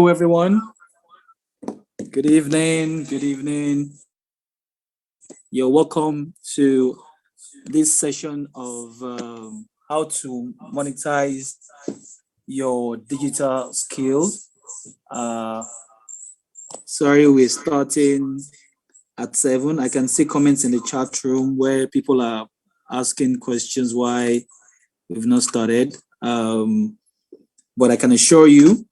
Hello, everyone. Good evening. Good evening. You're welcome to this session of how to monetize your digital skills. Sorry, we're starting at 7. I can see comments in the chat room where people are asking questions why we've not started. But I can assure you,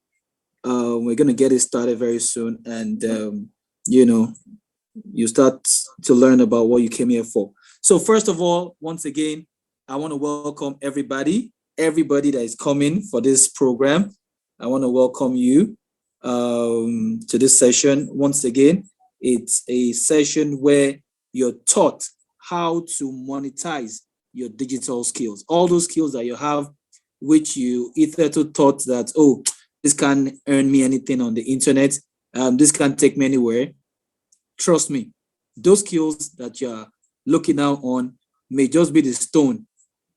we're going to get it started very soon. And, you start to learn about what you came here for. So first of all, once again, I want to welcome everybody that is coming for this program. I want to welcome you to this session. Once again, it's a session where you're taught how to monetize your digital skills. All those skills that you have, which you either thought that, oh, this can't earn me anything on the internet, this can't take me anywhere. Trust me, those skills that you're looking out on may just be the stone,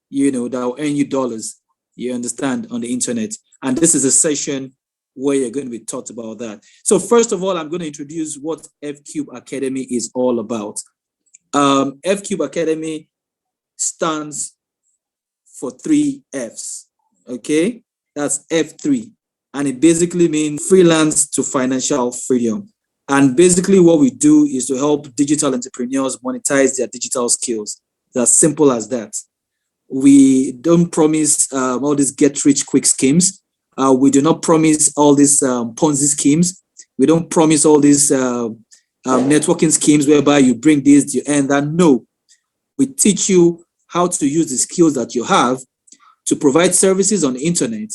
that will earn you dollars, you understand, on the internet. And this is a session where you're going to be taught about that. So first of all, I'm going to introduce what F-Cube Academy is all about. F-Cube Academy stands for 3 Fs, okay? That's F3. And it basically means freelance to financial freedom. And basically what we do is to help digital entrepreneurs monetize their digital skills. It's as simple as that. We don't promise all these get-rich-quick schemes. We do not promise all these Ponzi schemes. We don't promise all these networking schemes whereby you bring this, you earn that. No, we teach you how to use the skills that you have to provide services on the internet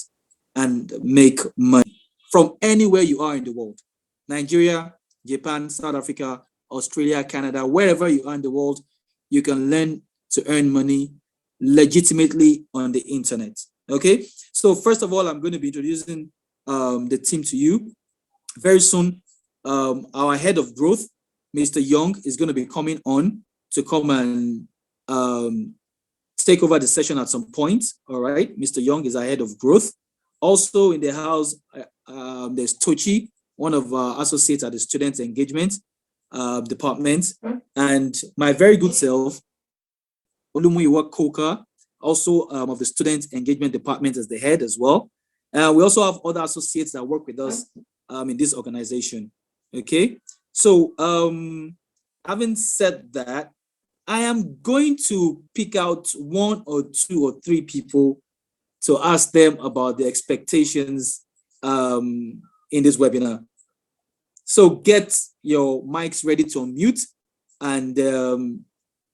and make money from anywhere you are in the world. Nigeria, Japan, South Africa, Australia, Canada, wherever you are in the world, you can learn to earn money legitimately on the internet. Okay, so first of all, I'm going to be introducing the team to you. Very soon, our head of growth, Mr. Young, is going to be coming on to come and take over the session at some point. All right, Mr. Young is our head of growth. Also in the house, there's Tochi, one of our associates at the student engagement department, and my very good self, Olumuyiwa Koka, also of the student engagement department as the head as well. We also have other associates that work with us in this organization. Okay, so having said that, I am going to pick out 1 or 2 or 3 people to ask them about the expectations in this webinar. So get your mics ready to unmute, and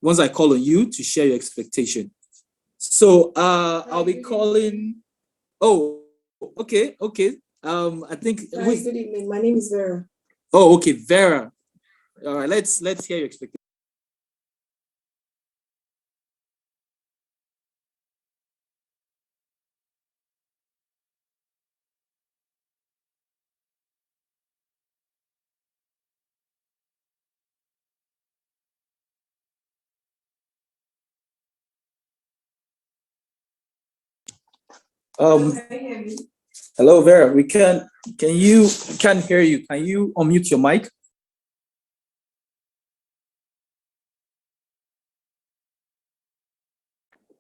once I call on you to share your expectation. So I'll be calling. Oh, okay. I think. Hi, good evening. My name is Vera. Oh, okay, Vera. All right, let's hear your expectation. Hello, Vera. We can't hear you. Can you unmute your mic?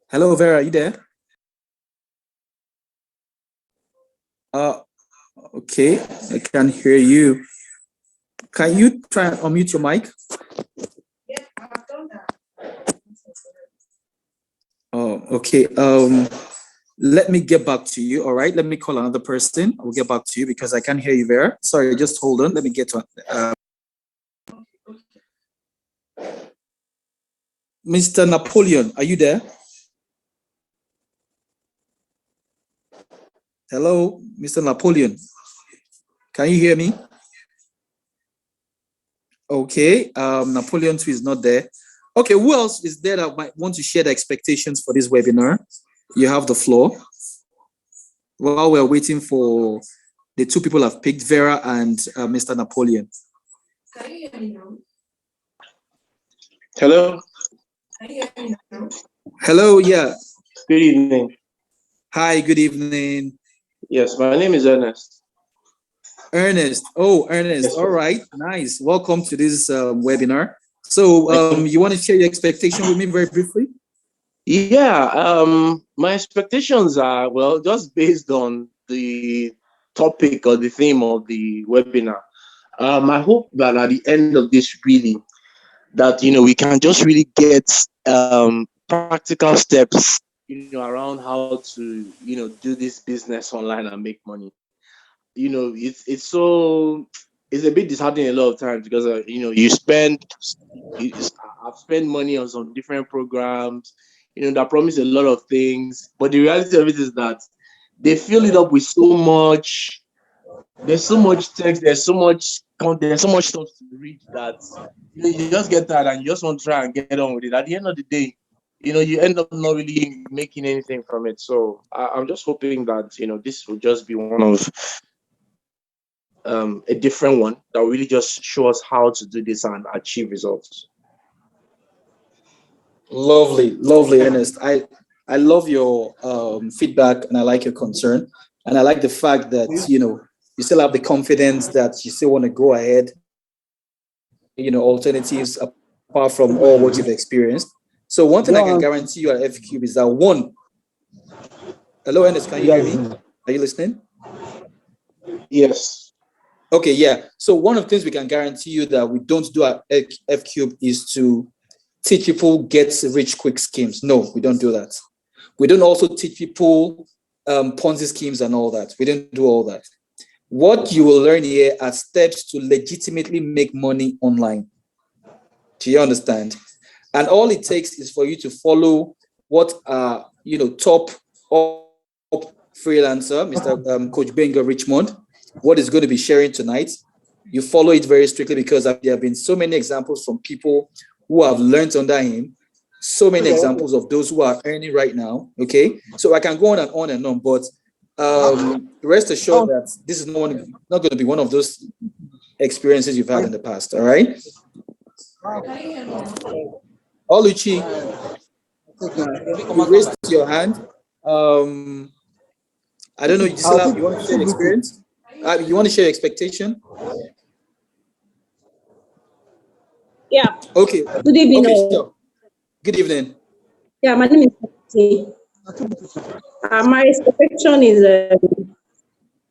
Hello, Vera. Are you there? Okay. I can't hear you. Can you try and unmute your mic? Yeah, I've done that. Oh, okay. Let me get back to you. All right. Let me call another person. I'll get back to you because I can't hear you, Vera. Sorry, just hold on. Let me get to Mr. Napoleon. Are you there? Hello, Mr. Napoleon. Can you hear me? Okay. Napoleon too is not there. Okay. Who else is there that might want to share the expectations for this webinar? You have the floor. While we're waiting for the 2 people I've picked, Vera and Mr. Napoleon. Can you hear me now? Hello. Can you hear me now? Hello, yeah. Good evening. Hi, good evening. Yes, my name is Ernest. Ernest. Oh, Ernest. Yes, All sir. right. Nice. Welcome to this webinar. So you want to share your expectation with me very briefly? Yeah, my expectations are, well, just based on the topic or the theme of the webinar. I hope that at the end of this, really, that we can just really get practical steps, around how to, do this business online and make money. It's a bit disheartening a lot of times because I've spent money on some different programs, that promise a lot of things, but the reality of it is that they fill it up with so much. There's so much text. There's so much stuff to read that you just get tired and you just want to try and get on with it. At the end of the day, you end up not really making anything from it. So I'm just hoping that this will just be one of a different one that will really just show us how to do this and achieve results. Lovely, lovely, Ernest. I love your feedback and I like your concern. And I like the fact that, you still have the confidence that you still want to go ahead, alternatives apart from all what you've experienced. So one thing I can guarantee you at FQ is that one, hello, Ernest, can you hear me? Are you listening? Yes. Okay, yeah. So one of the things we can guarantee you that we don't do at FQ is to teach people get rich quick schemes. No, we don't do that. We don't also teach people Ponzi schemes and all that. We don't do all that. What you will learn here are steps to legitimately make money online. Do you understand? And all it takes is for you to follow what top freelancer, Mr. Coach Richmond, what is going to be sharing tonight. You follow it very strictly because there have been so many examples from people who have learned under him, so many examples of those who are earning right now. Okay, so I can go on and on and on, but rest assured that this is not going to be one of those experiences you've had in the past. All right. Oluchi, you raised your hand. I don't know. You want to share your experience? You want to share your expectation? Yeah. Okay. Good evening. Okay, sure. Good evening. Yeah, my name is my expectation is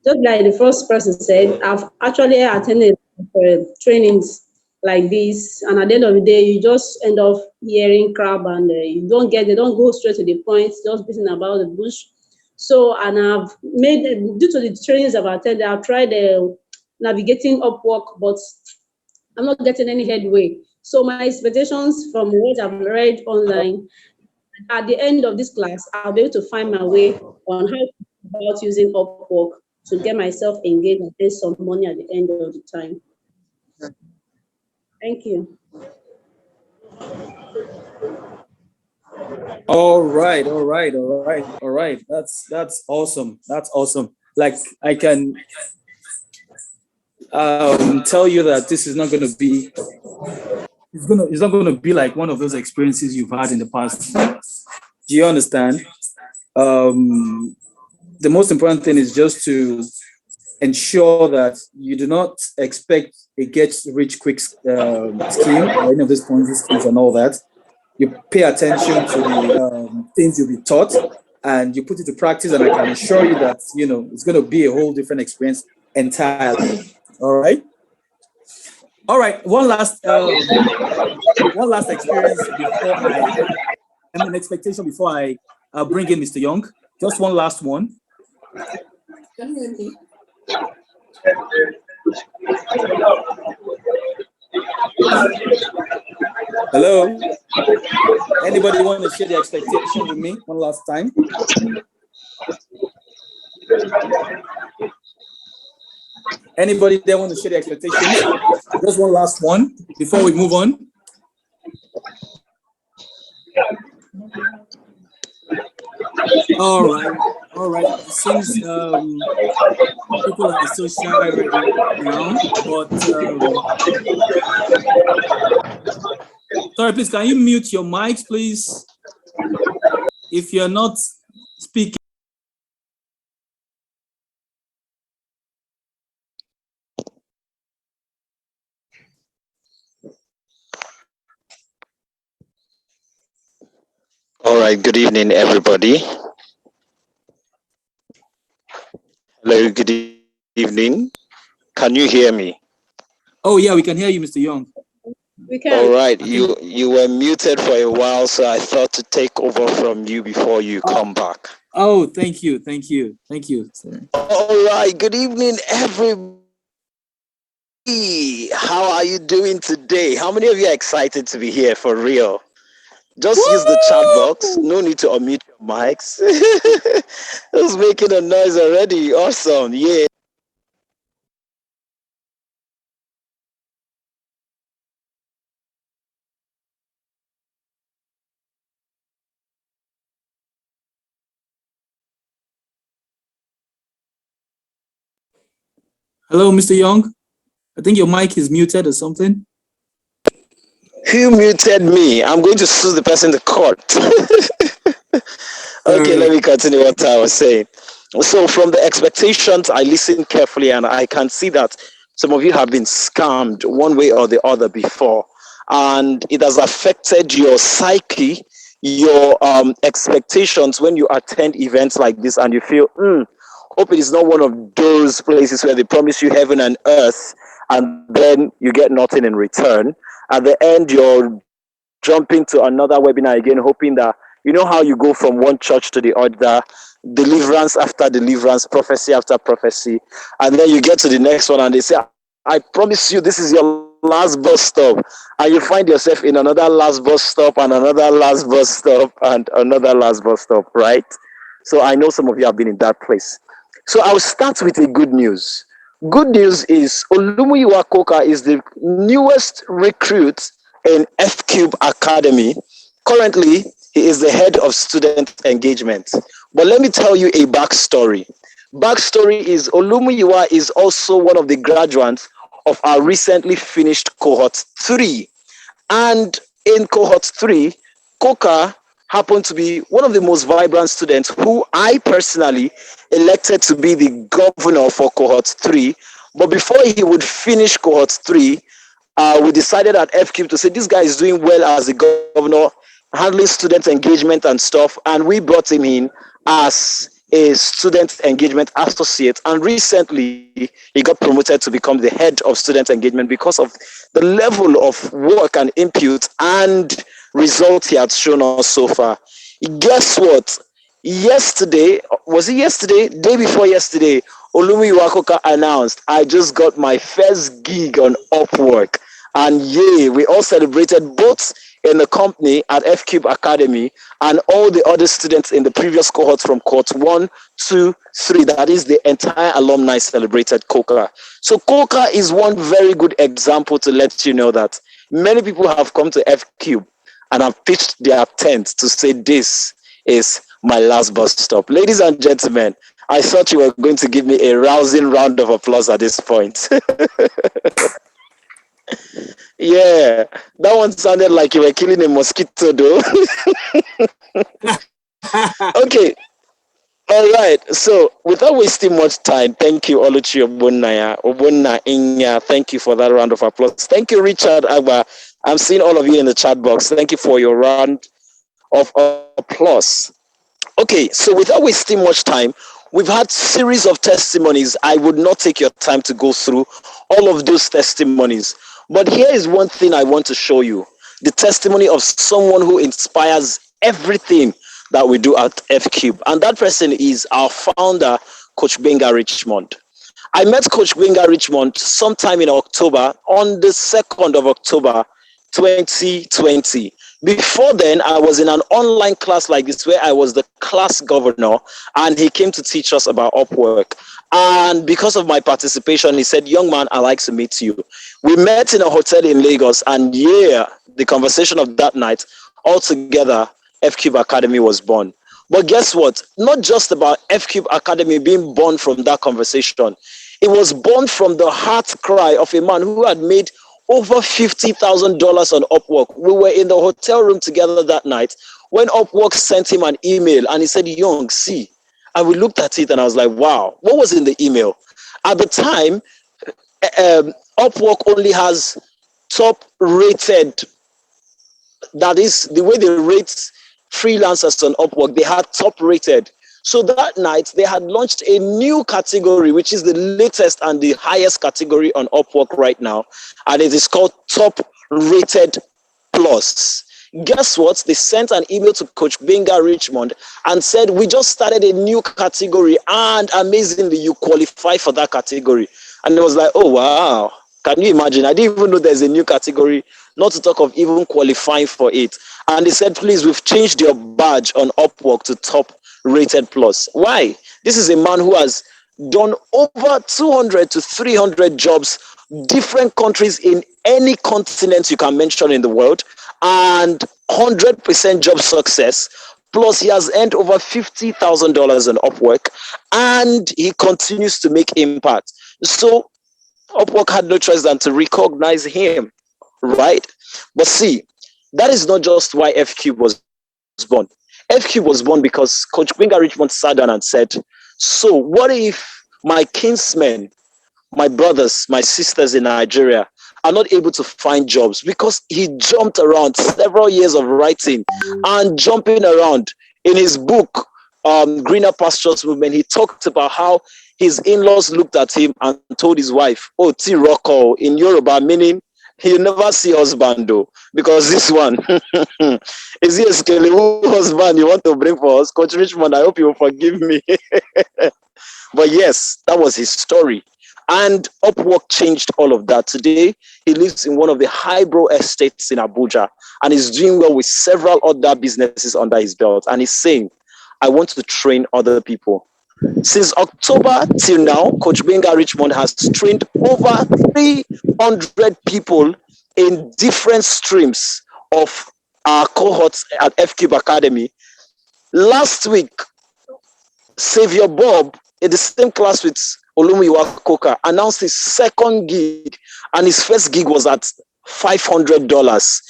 just like the first person said, I've actually attended trainings like this, and at the end of the day, you just end up hearing crap, and they don't go straight to the point, just beating about the bush. So, and I've made, due to the trainings I've attended, I've tried navigating Upwork, but I'm not getting any headway. So my expectations from what I've read online, at the end of this class, I'll be able to find my way on how about using Upwork to get myself engaged and pay some money at the end of the time. Thank you. All right. That's awesome. That's awesome. Like I can tell you that this is not going to be. It's not going to be like one of those experiences you've had in the past. Do you understand? The most important thing is just to ensure that you do not expect a get rich quick scheme or any of these Ponzi schemes and all that. You pay attention to the things you'll be taught and you put it to practice, and I can assure you that it's going to be a whole different experience entirely. All right. One last experience before an expectation before I bring in Mr. Young. Just one last one. Can you hear me? Hello. Anybody want to share the expectation with me one last time? Anybody there want to share the expectations? Just one last one before we move on. All right. It seems people are so shy right now, but sorry, please, can you mute your mics, please? If you're not speaking. All right, good evening, everybody. Hello, good evening. Can you hear me? Oh yeah, we can hear you, Mr. Young. We can. All right, I think. you were muted for a while, so I thought to take over from you before you come back. Oh, thank you, thank you, thank you, sir. All right, good evening, everybody. How are you doing today? How many of you are excited to be here for real? Just use the chat box. No need to unmute your mics. Who's making a noise already? Awesome. Yeah. Hello, Mr. Young. I think your mic is muted or something. Who muted me? I'm going to sue the person to court. Okay, let me continue what I was saying. So, from the expectations, I listened carefully and I can see that some of you have been scammed one way or the other before, and it has affected your psyche, your expectations when you attend events like this, and you feel, hope it is not one of those places where they promise you heaven and earth, and then you get nothing in return. At the end, you're jumping to another webinar again, hoping that you know how you go from one church to the other, deliverance after deliverance, prophecy after prophecy, and then you get to the next one and they say, I promise you, this is your last bus stop. And you find yourself in another last bus stop and another last bus stop and another last bus stop, right? So I know some of you have been in that place. So I'll start with a good news. Good news is Olumuyiwa Koka is the newest recruit in F Cube Academy. Currently, he is the head of student engagement. But let me tell you a backstory. Backstory is Olumuyiwa is also one of the graduates of our recently finished cohort 3. And in cohort 3, Koka happened to be one of the most vibrant students who I personally elected to be the governor for cohort 3. But before he would finish cohort 3, we decided at FQ to say this guy is doing well as the governor, handling student engagement and stuff. And we brought him in as a student engagement associate. And recently, he got promoted to become the head of student engagement because of the level of work and input and results he had shown us so far. Guess what? Yesterday, was it yesterday? Day before yesterday, Olumi Wakoka announced, I just got my first gig on Upwork. And yay, we all celebrated both in the company at F Cube Academy and all the other students in the previous cohorts from cohort 1, 2, 3. That is the entire alumni celebrated Coca. So Coca is one very good example to let you know that many people have come to F Cube and have pitched their tent to say this is my last bus stop. Ladies and gentlemen, I thought you were going to give me a rousing round of applause at this point. Yeah, that one sounded like you were killing a mosquito, though. Okay, all right. So, without wasting much time, thank you, Oluchi Obonna Inya. Thank you for that round of applause. Thank you, Richard Agba. I'm seeing all of you in the chat box. Thank you for your round of applause. Okay, so without wasting much time, we've had series of testimonies. I would not take your time to go through all of those testimonies. But here is one thing I want to show you. The testimony of someone who inspires everything that we do at F Cube. And that person is our founder, Coach Richmond. I met Coach Richmond sometime in October, on the 2nd of October, 2020. Before then, I was in an online class like this where I was the class governor, and he came to teach us about Upwork. And because of my participation, he said, young man, I'd like to meet you. We met in a hotel in Lagos, and yeah, the conversation of that night, altogether, FCube Academy was born. But guess what? Not just about FCube Academy being born from that conversation. It was born from the heart cry of a man who had made over $50,000 on Upwork. We were in the hotel room together that night when Upwork sent him an email and he said, Young, see. And we looked at it and I was like, wow, what was in the email? At the time, Upwork only has top rated, that is the way they rate freelancers on Upwork. They had top rated. So that night, they had launched a new category, which is the latest and the highest category on Upwork right now. And it is called Top Rated Plus. Guess what? They sent an email to Coach Richmond and said, we just started a new category and amazingly, you qualify for that category. And it was like, oh, wow. Can you imagine? I didn't even know there's a new category, not to talk of even qualifying for it. And they said, please, we've changed your badge on Upwork to Top Rated Plus. Why? This is a man who has done over 200 to 300 jobs, different countries in any continent you can mention in the world, and 100% job success. Plus, he has earned over $50,000 on Upwork, and he continues to make impact. So Upwork had no choice than to recognize him, right? But see, that is not just why FQ was born. FQ was born because Coach Richmond sat down and said, so what if my kinsmen, my brothers, my sisters in Nigeria are not able to find jobs? Because he jumped around several years of writing and jumping around. In his book, Greener Pastures Movement, he talked about how his in-laws looked at him and told his wife, oh, T Rocco, in Yoruba, meaning he'll never see husband though, because this one, is he a skeleton husband you want to bring for us? Coach Richmond, I hope you will forgive me. But yes, that was his story. And Upwork changed all of that. Today, he lives in one of the highbrow estates in Abuja and is doing well with several other businesses under his belt. And he's saying, I want to train other people. Since October till now, Coach Richmond has trained over 300 people in different streams of our cohorts at FQ Academy. Last week, Xavier Bob, in the same class with Olumiwa Koka, announced his second gig, and his first gig was at $500.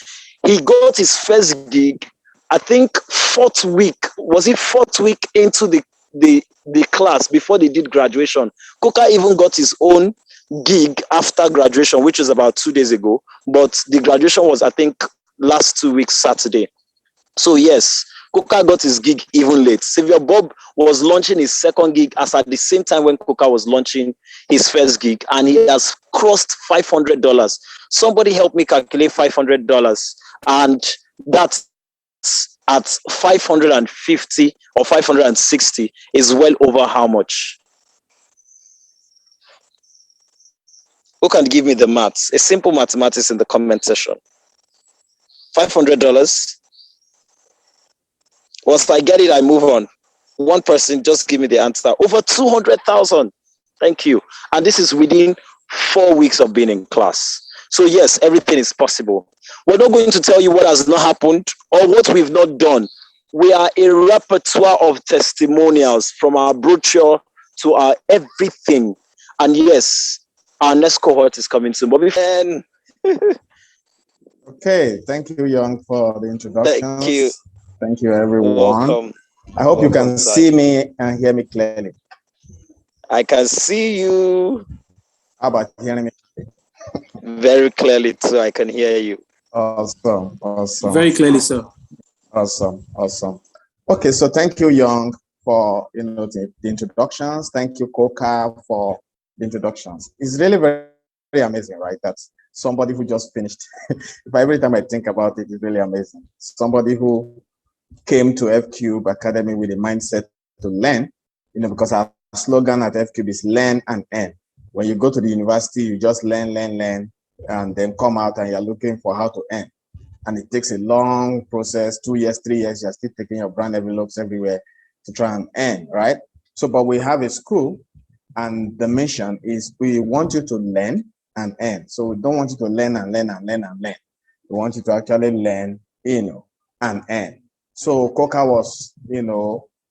He got his first gig, I think, fourth week into the class before they did graduation. Koka even got his own gig after graduation, which was about 2 days ago, but the graduation was, I think, last 2 weeks Saturday. So yes, Koka got his gig even late. Xavier Bob was launching his second gig as at the same time when Koka was launching his first gig, and he has crossed $500. Somebody help me calculate $500, and that's at 550 or 560 is well over how much? Who can give me the maths? A simple mathematics in the comment section. $500. Once I get it, I move on. One person, just give me the answer. Over 200,000. Thank you. And this is within 4 weeks of being in class. So yes, everything is possible. We're not going to tell you what has not happened or what we've not done. We are a repertoire of testimonials, from our brochure to our everything. And yes, our next cohort is coming soon. But okay, thank you, Young, for the introduction. Thank you. Thank you, everyone. Welcome. I hope you can see me and hear me clearly. I can see you. How about hearing me? Very clearly too. I can hear you. Awesome. Very clearly, sir. Awesome. Okay, so thank you, Young, for the introductions. Thank you, Koka, for the introductions. It's really very, very amazing, right? That's somebody who just finished. If every time I think about it, it's really amazing. Somebody who came to FQ Academy with a mindset to learn, because our slogan at FQ is learn and earn. When you go to the university, you just learn, and then come out and you're looking for how to earn. And it takes a long process, 2 years, 3 years, you're still taking your brand envelopes everywhere to try and earn, right? So, but we have a school, and the mission is we want you to learn and earn. So we don't want you to learn and learn. We want you to actually learn, and earn. So Koka was,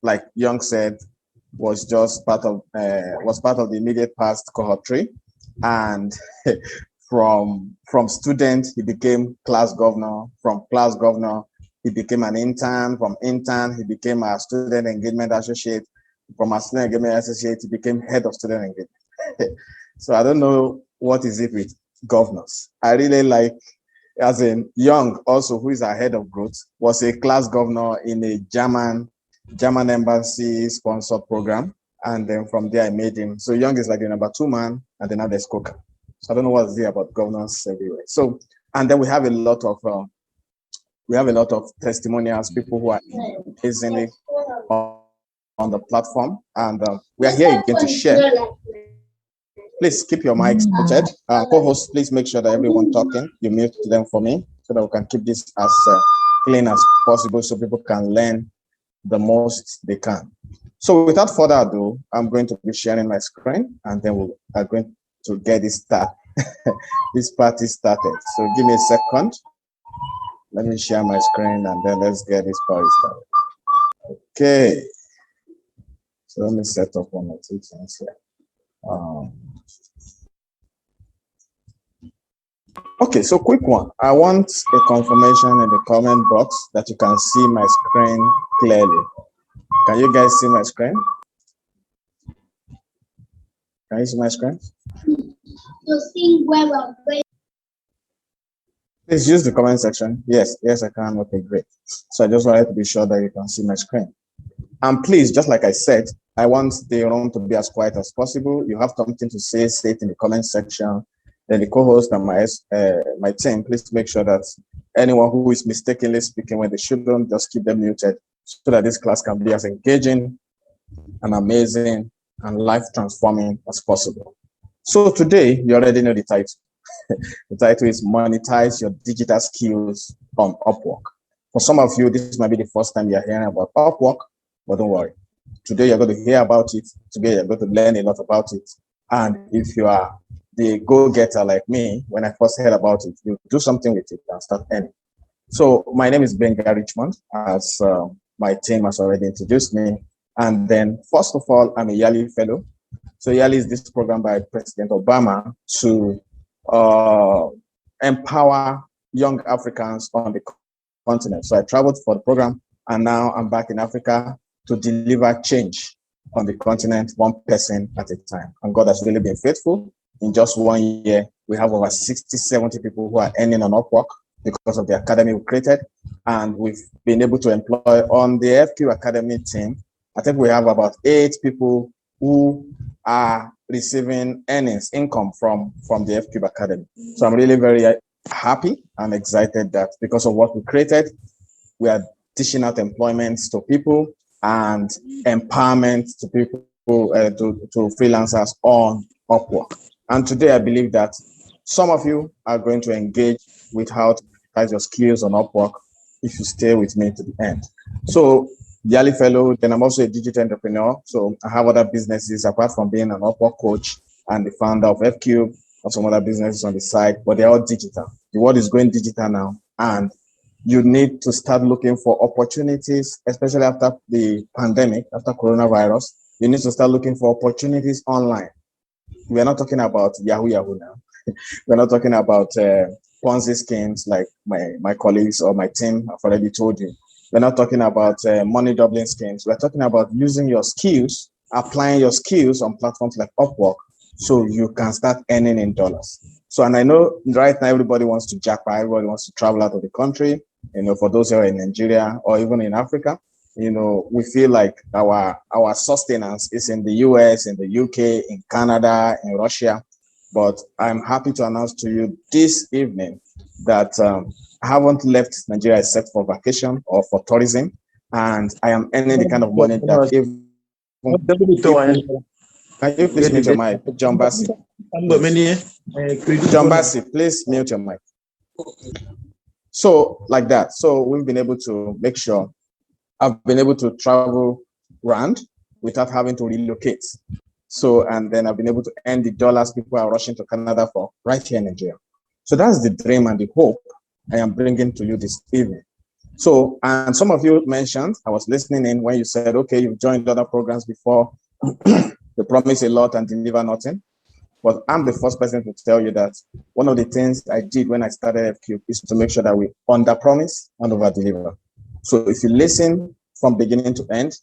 like Young said, was just part of the immediate past cohort 3, and from student he became class governor. From class governor he became an intern. From intern he became a student engagement associate. From a student engagement associate he became head of student engagement. So I don't know what is it with governors. I really like as in Young, also, who is our head of growth, was a class governor in a German embassy sponsored program. And then from there, I made him. So Young is like the number 2 man, and then now there's Coca. So I don't know what's there about governance everywhere. So, and then we have a lot of testimonials, people who are amazingly on the platform, and we are here again to share. Please keep your mics muted. Co-hosts, please make sure that everyone talking, you mute them for me so that we can keep this as clean as possible so people can learn the most they can. So without further ado, I'm going to be sharing my screen, and then we are going to get this this party started. So give me a second. Let me share my screen, and then let's get this party started. Okay. So let me set up one or two things here. Okay, so quick one. I want a confirmation in the comment box that you can see my screen clearly. Can you guys see my screen? Can you see my screen? Please use the comment section. Yes, I can. Okay, great. So I just wanted to be sure that you can see my screen. And please, just like I said, I want the room to be as quiet as possible. You have something to say it in the comment section. Then the co-host and my team, please make sure that anyone who is mistakenly speaking when they shouldn't, just keep them muted so that this class can be as engaging and amazing and life-transforming as possible. So today, you already know the title. The title is Monetize Your Digital Skills on Upwork. For some of you, this might be the first time you're hearing about Upwork, but don't worry. Today, you're going to hear about it. Today, you're going to learn a lot about it. And if you are the go-getter like me, when I first heard about it, you do something with it and start earning. So my name is Coach Richmond, as my team has already introduced me. And then, first of all, I'm a Yali Fellow. So Yali is this program by President Obama to empower young Africans on the continent. So I traveled for the program, and now I'm back in Africa to deliver change on the continent, one person at a time. And God has really been faithful. In just 1 year, we have over 60, 70 people who are earning on Upwork because of the academy we created. And we've been able to employ on the FQ Academy team. I think we have about 8 people who are receiving income from the FQ Academy. So I'm really very happy and excited that because of what we created, we are dishing out employment to people and empowerment to people, to freelancers on Upwork. And today I believe that some of you are going to engage with how to monetize your skills on Upwork if you stay with me to the end. So Yali Fellow, then I'm also a digital entrepreneur. So I have other businesses apart from being an Upwork coach and the founder of FQ, or some other businesses on the side, but they're all digital. The world is going digital now, and you need to start looking for opportunities, especially after the pandemic, after coronavirus. You need to start looking for opportunities online. We are not talking about Yahoo now. We're not talking about Ponzi schemes like my colleagues or my team have already told you. We're not talking about money doubling schemes. We're talking about using your skills, applying your skills on platforms like Upwork so you can start earning in dollars. So, and I know right now everybody wants to jackpot, everybody wants to travel out of the country. You know, for those who are in Nigeria or even in Africa, you know, we feel like our sustenance is in the US, in the UK, in Canada, in Russia. But I'm happy to announce to you this evening that I haven't left Nigeria except for vacation or for tourism. And I am earning the kind of money that can you please mute your mic, John Bassi? John Bassi, please mute your mic. So like that. So we've been able to make sure I've been able to travel around without having to relocate. So, and then I've been able to earn the dollars people are rushing to Canada for right here in Nigeria. So that's the dream and the hope I am bringing to you this evening. So, and some of you mentioned, I was listening in when you said, okay, you've joined other programs before, they promise a lot and deliver nothing. But I'm the first person to tell you that one of the things I did when I started FQ is to make sure that we under-promise and over-deliver. So if you listen from beginning to end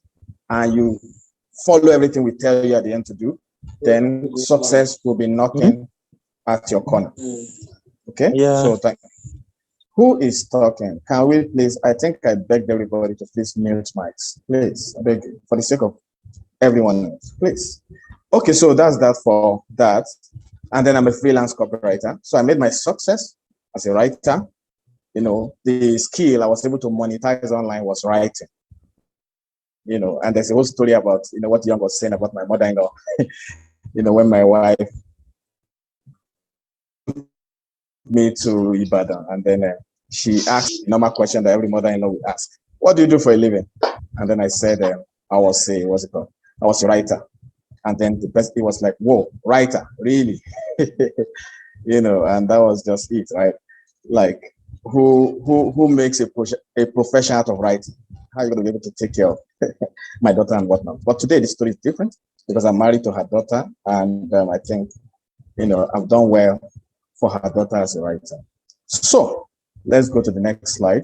and you follow everything we tell you at the end to do, then success will be knocking at your corner. Okay? Yeah. So thank you. Who is talking? Can we please, I think I begged everybody to please mute mics. Please, I beg you, for the sake of everyone else, please. Okay, so that's that for that. And then I'm a freelance copywriter. So I made my success as a writer. You know, the skill I was able to monetize online was writing. You know, and there's a whole story about, you know, what Young was saying about my mother-in-law. You know, when my wife me to Ibadan, and then she asked the normal question that every mother-in-law would ask: "What do you do for a living?" And then I said, "I was a what's it called? I was a writer." And then the person, it was like, "Whoa, writer, really?" You know, and that was just it, right? Like, who makes a profession out of writing? How are you going to be able to take care of my daughter and whatnot? But today the story is different because I'm married to her daughter, and I think, you know, I've done well for her daughter as a writer. So let's go to the next slide.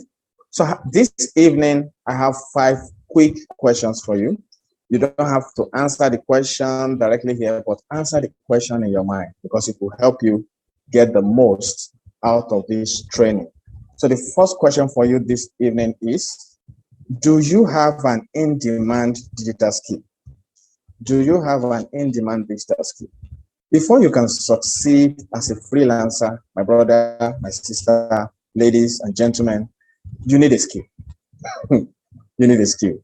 So this evening, I have 5 quick questions for you. You don't have to answer the question directly here, but answer the question in your mind because it will help you get the most out of this training. So the first question for you this evening is, do you have an in-demand digital skill? Do you have an in-demand digital skill? Before you can succeed as a freelancer, my brother, my sister, ladies and gentlemen, you need a skill. You need a skill.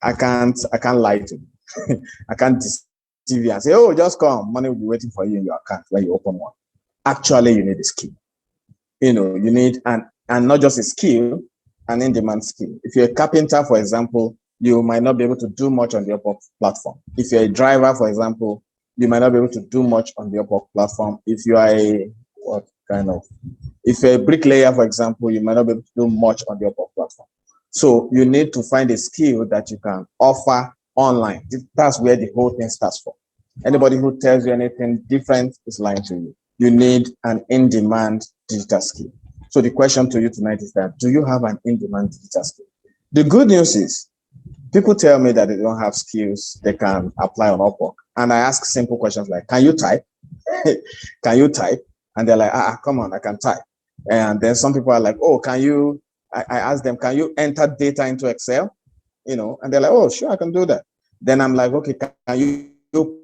I can't lie to you. I can't deceive you and say, "Oh, just come, money will be waiting for you in your account when you open one." Actually, you need a skill. You know, you need and not just a skill, an in-demand skill. If you're a carpenter, for example, you might not be able to do much on the Upwork platform. If you're a driver, for example, you might not be able to do much on the Upwork platform. If you are if you're a bricklayer, for example, you might not be able to do much on the Upwork platform. So you need to find a skill that you can offer online. That's where the whole thing starts from. Anybody who tells you anything different is lying to you. You need an in-demand digital skill. So the question to you tonight is that, do you have an in-demand digital skill? The good news is, people tell me that they don't have skills they can apply on Upwork. And I ask simple questions like, can you type? Can you type? And they're like, come on, I can type. And then some people are like, oh, can you, I ask them, can you enter data into Excel? You know, and they're like, oh, sure, I can do that. Then I'm like, okay, can you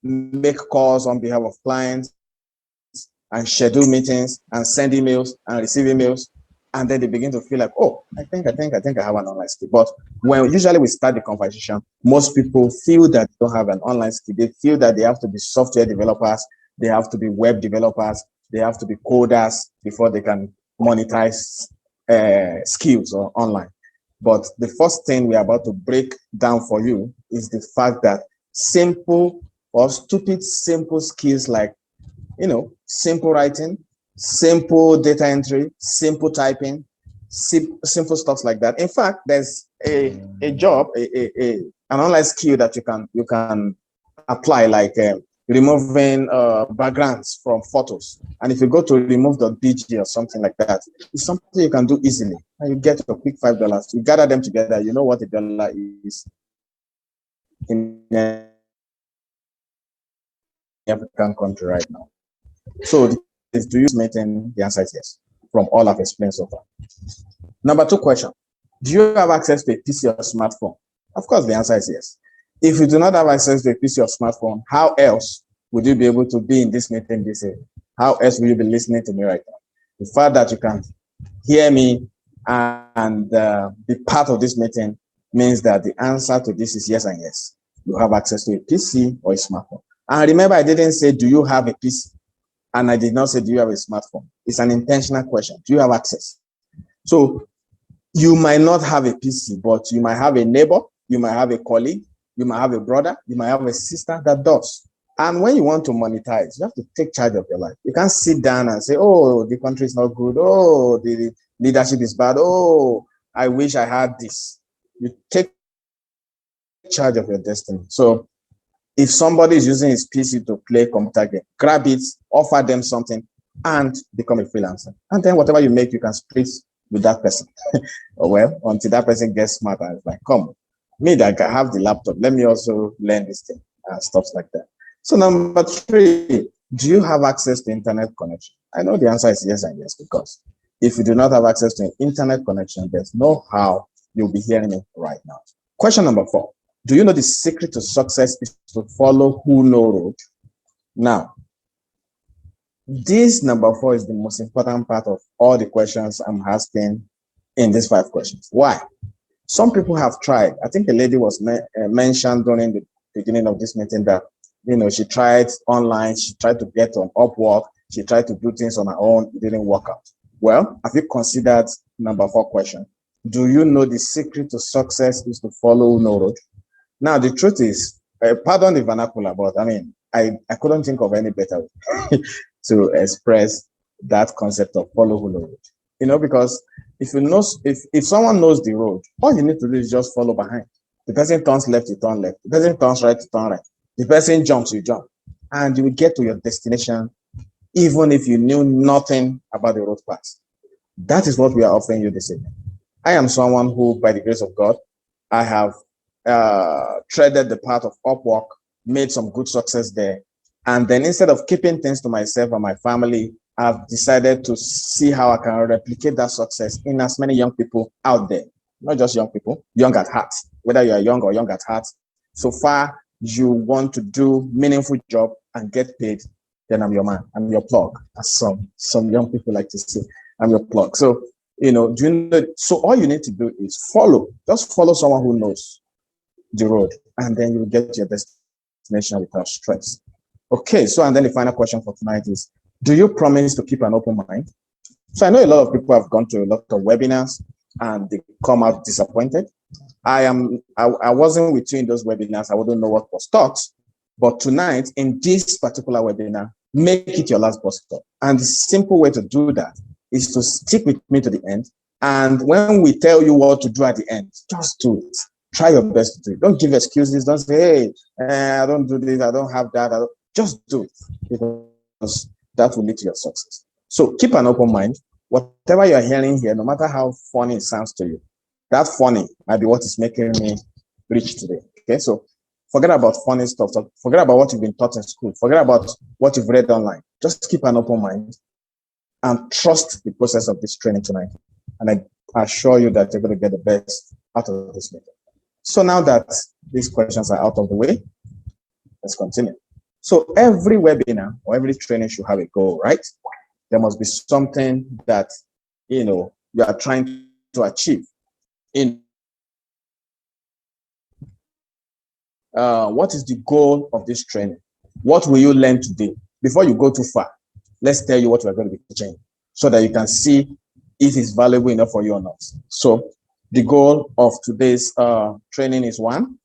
make calls on behalf of clients and schedule meetings and send emails and receive emails? And then they begin to feel like, oh, I think I have an online skill. But when usually we start the conversation, most people feel that they don't have an online skill. They feel that they have to be software developers, they have to be web developers, they have to be coders before they can monetize skills or online. But the first thing we're about to break down for you is the fact that simple or stupid simple skills like, you know, simple writing, simple data entry, simple typing, simple stuff like that. In fact, there's a job, an online skill that you can apply, like removing backgrounds from photos. And if you go to remove.bg or something like that, it's something you can do easily. And you get a quick $5. You gather them together, you know what $1 is in African country right now. So do you maintain? The answer is yes, from all I've explained so far. Number 2 question, do you have access to a PC or smartphone? Of course, the answer is yes. If you do not have access to a PC or smartphone, how else would you be able to be in this meeting this evening? How else will you be listening to me right now? The fact that you can hear me and be part of this meeting means that the answer to this is yes and yes. You have access to a PC or a smartphone. And remember, I didn't say, do you have a PC? And I did not say, do you have a smartphone? It's an intentional question. Do you have access? So you might not have a PC, but you might have a neighbor, you might have a colleague, you might have a brother, you might have a sister that does. And when you want to monetize, you have to take charge of your life. You can't sit down and say, oh, the country is not good. Oh, the leadership is bad. Oh, I wish I had this. You take charge of your destiny. So if somebody is using his PC to play computer game, grab it, offer them something, and become a freelancer. And then whatever you make, you can split with that person. Well, until that person gets smart and it's like, come, me that I have the laptop, let me also learn this thing and stuff like that. So number 3, do you have access to internet connection? I know the answer is yes and yes, because If you do not have access to an internet connection, there's no how you'll be hearing me right now. Question number 4. Do you know the secret to success is to follow who know road? Now, this number 4 is the most important part of all the questions I'm asking in these 5 questions. Why? Some people have tried. I think a lady was mentioned during the beginning of this meeting that, she tried online, she tried to get on Upwork, she tried to do things on her own, it didn't work out. Well, have you considered number 4 question? Do you know the secret to success is to follow no road? Now, the truth is, pardon the vernacular, but I couldn't think of any better way to express that concept of follow who know road. Because if someone knows the road, all you need to do is just follow behind. The person turns left, you turn left. The person turns right, you turn right. The person jumps, you jump. And you will get to your destination even if you knew nothing about the road path. That is what we are offering you this evening. I am someone who, by the grace of God, I have treaded the path of Upwork, made some good success there. And then instead of keeping things to myself and my family, I've decided to see how I can replicate that success in as many young people out there. Not just young people, young at heart. Whether you are young or young at heart, so far you want to do meaningful job and get paid, then I'm your man. I'm your plug, as some young people like to say. I'm your plug. So, so all you need to do is follow. Just follow someone who knows the road, and then you will get to your destination without stress. Okay, so and then the final question for tonight is, do you promise to keep an open mind? So I know a lot of people have gone to a lot of webinars and they come out disappointed. I wasn't with you in those webinars. I wouldn't know what was taught. But tonight, in this particular webinar, make it your last bus stop. And the simple way to do that is to stick with me to the end. And when we tell you what to do at the end, just do it. Try your best to do it. Don't give excuses. Don't say, hey, I don't do this. I don't have that. Just do it, because that will lead to your success. So keep an open mind. Whatever you're hearing here, no matter how funny it sounds to you, that funny might be what is making me rich today. Okay, so forget about funny stuff. Forget about what you've been taught in school. Forget about what you've read online. Just keep an open mind and trust the process of this training tonight. And I assure you that you're going to get the best out of this meeting. So now that these questions are out of the way, let's continue. So every webinar or every training should have a goal, right? There must be something that, you are trying to achieve. What is the goal of this training? What will you learn today? Before you go too far, let's tell you what we're going to be teaching so that you can see if it's valuable enough for you or not. So the goal of today's training is 1.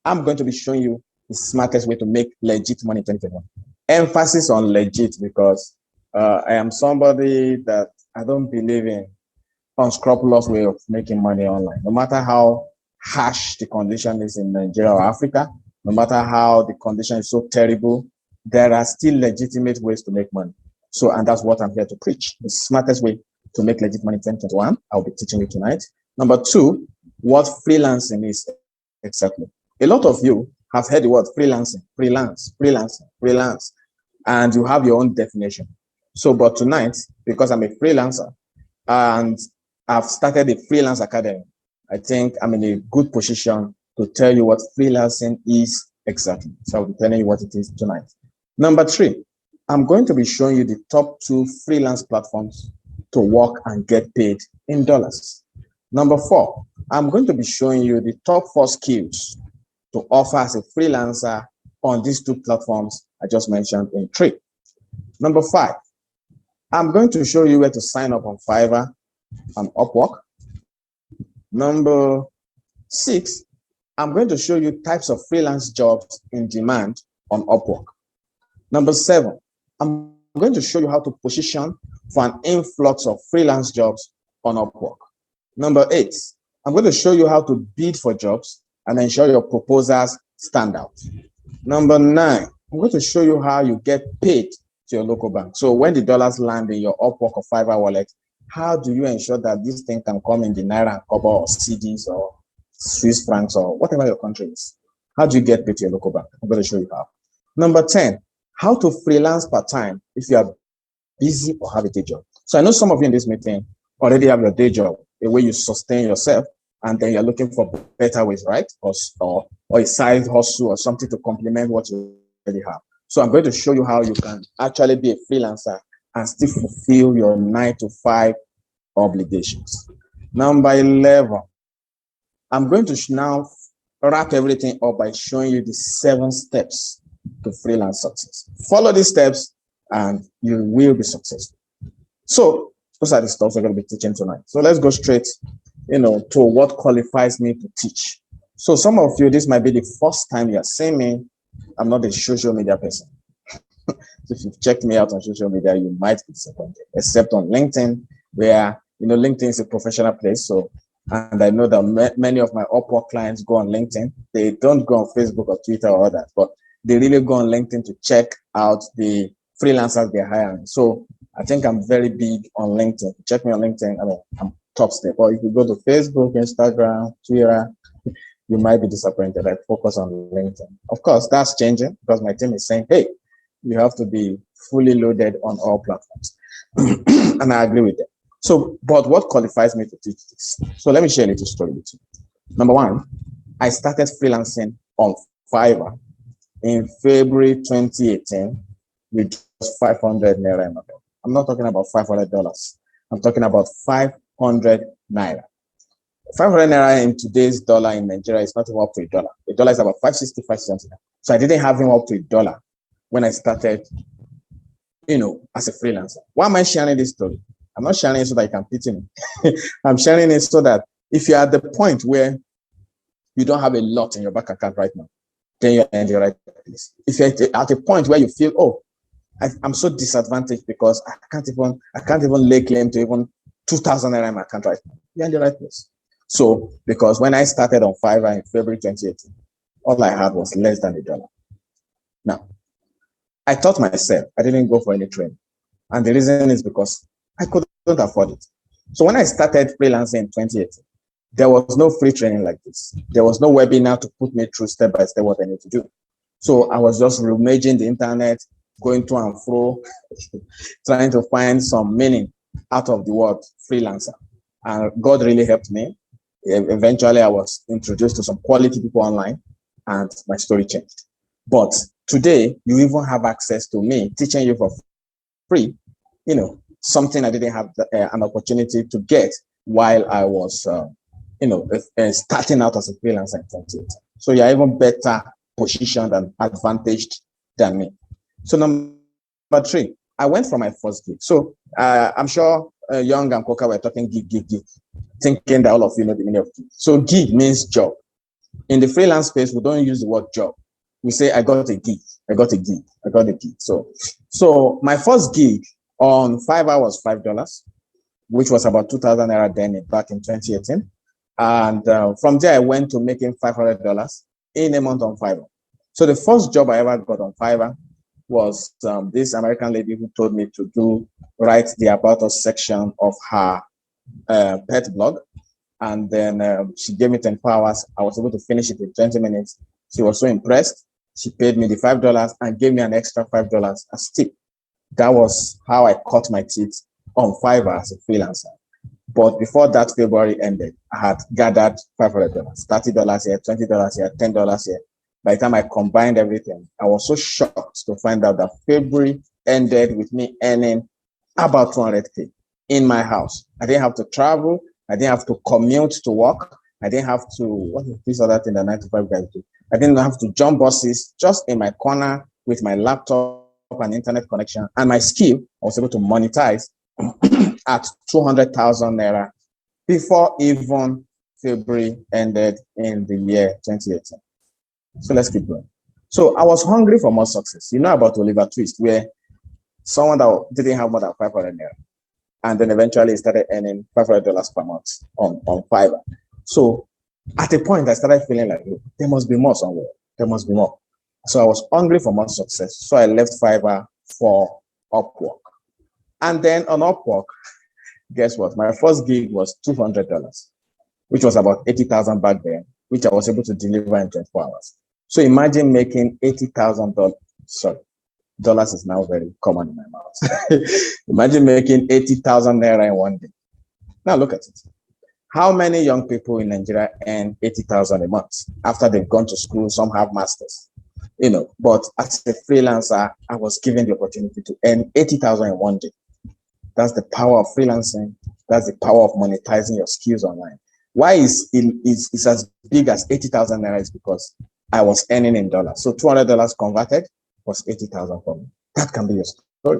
I'm going to be showing you the smartest way to make legit money in 2021. Emphasis on legit, because I am somebody that I don't believe in unscrupulous way of making money online. No matter how harsh the condition is in Nigeria or Africa, no matter how the condition is so terrible, there are still legitimate ways to make money. So, and that's what I'm here to preach. The smartest way to make legit money in 2021, I'll be teaching you tonight. Number 2, what freelancing is exactly. A lot of you have heard the word freelancing, freelance, and you have your own definition. So, but tonight, because I'm a freelancer and I've started a freelance academy, I think I'm in a good position to tell you what freelancing is exactly. So I'll be telling you what it is tonight. Number 3, I'm going to be showing you the top 2 freelance platforms to work and get paid in dollars. Number 4, I'm going to be showing you the top 4 skills to offer as a freelancer on these 2 platforms I just mentioned in 3. Number 5, I'm going to show you where to sign up on Fiverr and Upwork. Number 6, I'm going to show you types of freelance jobs in demand on Upwork. Number 7, I'm going to show you how to position for an influx of freelance jobs on Upwork. Number 8, I'm going to show you how to bid for jobs and ensure your proposals stand out. Number 9, I'm going to show you how you get paid to your local bank. So when the dollars land in your Upwork or Fiverr wallet, how do you ensure that this thing can come in the Naira, Kobo, or CDs, or Swiss francs, or whatever your country is? How do you get paid to your local bank? I'm going to show you how. Number 10, how to freelance part-time if you are busy or have a day job. So I know some of you in this meeting already have your day job, a way you sustain yourself, and then you're looking for better ways, right? Or a side hustle or something to complement what you already have. So I'm going to show you how you can actually be a freelancer and still fulfill your 9-to-5 obligations. Number 11, I'm going to now wrap everything up by showing you the 7 steps to freelance success. Follow these steps and you will be successful. So those are the stuff we're going to be teaching tonight. So let's go straight, to what qualifies me to teach. So some of you, this might be the first time you're seeing me. I'm not a social media person. If you've checked me out on social media, you might be disappointed, except on LinkedIn, where, LinkedIn is a professional place. So, and I know that many of my Upwork clients go on LinkedIn. They don't go on Facebook or Twitter or that, but they really go on LinkedIn to check out the freelancers they're hiring. So I think I'm very big on LinkedIn. Check me on LinkedIn. I'm top step. Or if you go to Facebook, Instagram, Twitter, you might be disappointed. I focus on LinkedIn. Of course, that's changing because my team is saying, hey, you have to be fully loaded on all platforms. And I agree with them. So, but what qualifies me to teach this? So let me share a little story with you. Number 1, I started freelancing on Fiverr in February 2018 with just 500 naira in my pocket. I'm not talking about $500. I'm talking about 500 naira. 500 naira in today's dollar in Nigeria is not even up to $1. $1 is about 560, 570. So I didn't have him up to $1 when I started, as a freelancer. Why am I sharing this story? I'm not sharing it so that you can pity me. I'm sharing it so that if you're at the point where you don't have a lot in your bank account right now, then you're in the right place. If you're at a point where you feel, I'm so disadvantaged because I can't even lay claim to even 2,000 naira in my account right now, you're in the right place. So, because when I started on Fiverr in February 2018, all I had was less than $1. Now, I taught myself. I didn't go for any training. And the reason is because I couldn't afford it. So when I started freelancing in 2018, there was no free training like this. There was no webinar to put me through step by step what I need to do. So I was just rummaging the internet, going to and fro, trying to find some meaning out of the word freelancer. And God really helped me. Eventually, I was introduced to some quality people online and my story changed. But today, you even have access to me teaching you for free, something I didn't have an opportunity to get while I was, starting out as a freelancer in 2018. So you're even better positioned and advantaged than me. So number 3, I went for my first gig. So I'm sure Young and Coca were talking gig, thinking that all of you know the meaning of gig. So gig means job. In the freelance space, we don't use the word job. We say, I got a gig. So my first gig on Fiverr was $5, which was about 2,000 naira then back in 2018. And from there, I went to making $500 in a month on Fiverr. So the first job I ever got on Fiverr was this American lady who told me to write the About Us section of her pet blog. And then she gave me 24 hours. I was able to finish it in 20 minutes. She was so impressed. She paid me the $5 and gave me an extra $5 as tip. That was how I cut my teeth on Fiverr as a freelancer. But before that February ended, I had gathered $500, $30 here, $20 here, $10 here. By the time I combined everything, I was so shocked to find out that February ended with me earning about 200K in my house. I didn't have to travel. I didn't have to commute to work. I didn't have to, what is this other thing that 9-to-5 guys do? I didn't have to jump buses, just in my corner with my laptop and internet connection and my skill. I was able to monetize at 200,000 naira before even February ended in the year 2018. So let's keep going. So I was hungry for more success. You know about Oliver Twist, where someone that didn't have more than 500 naira, and then eventually started earning $500 per month on Fiverr. So at a point, I started feeling like, look, there must be more somewhere. There must be more. So I was hungry for more success. So I left Fiverr for Upwork. And then on Upwork, guess what? My first gig was $200, which was about 80,000 back then, which I was able to deliver in 24 hours. So imagine making $80,000. Sorry, dollars is now very common in my mouth. Imagine making 80,000 naira in one day. Now look at it. How many young people in Nigeria earn 80,000 a month after they've gone to school? Some have masters, you know, but as a freelancer, I was given the opportunity to earn 80,000 in one day. That's the power of freelancing. That's the power of monetizing your skills online. Why is it's as big as 80,000 naira? Is because I was earning in dollars. So $200 converted was 80,000 for me. That can be your story.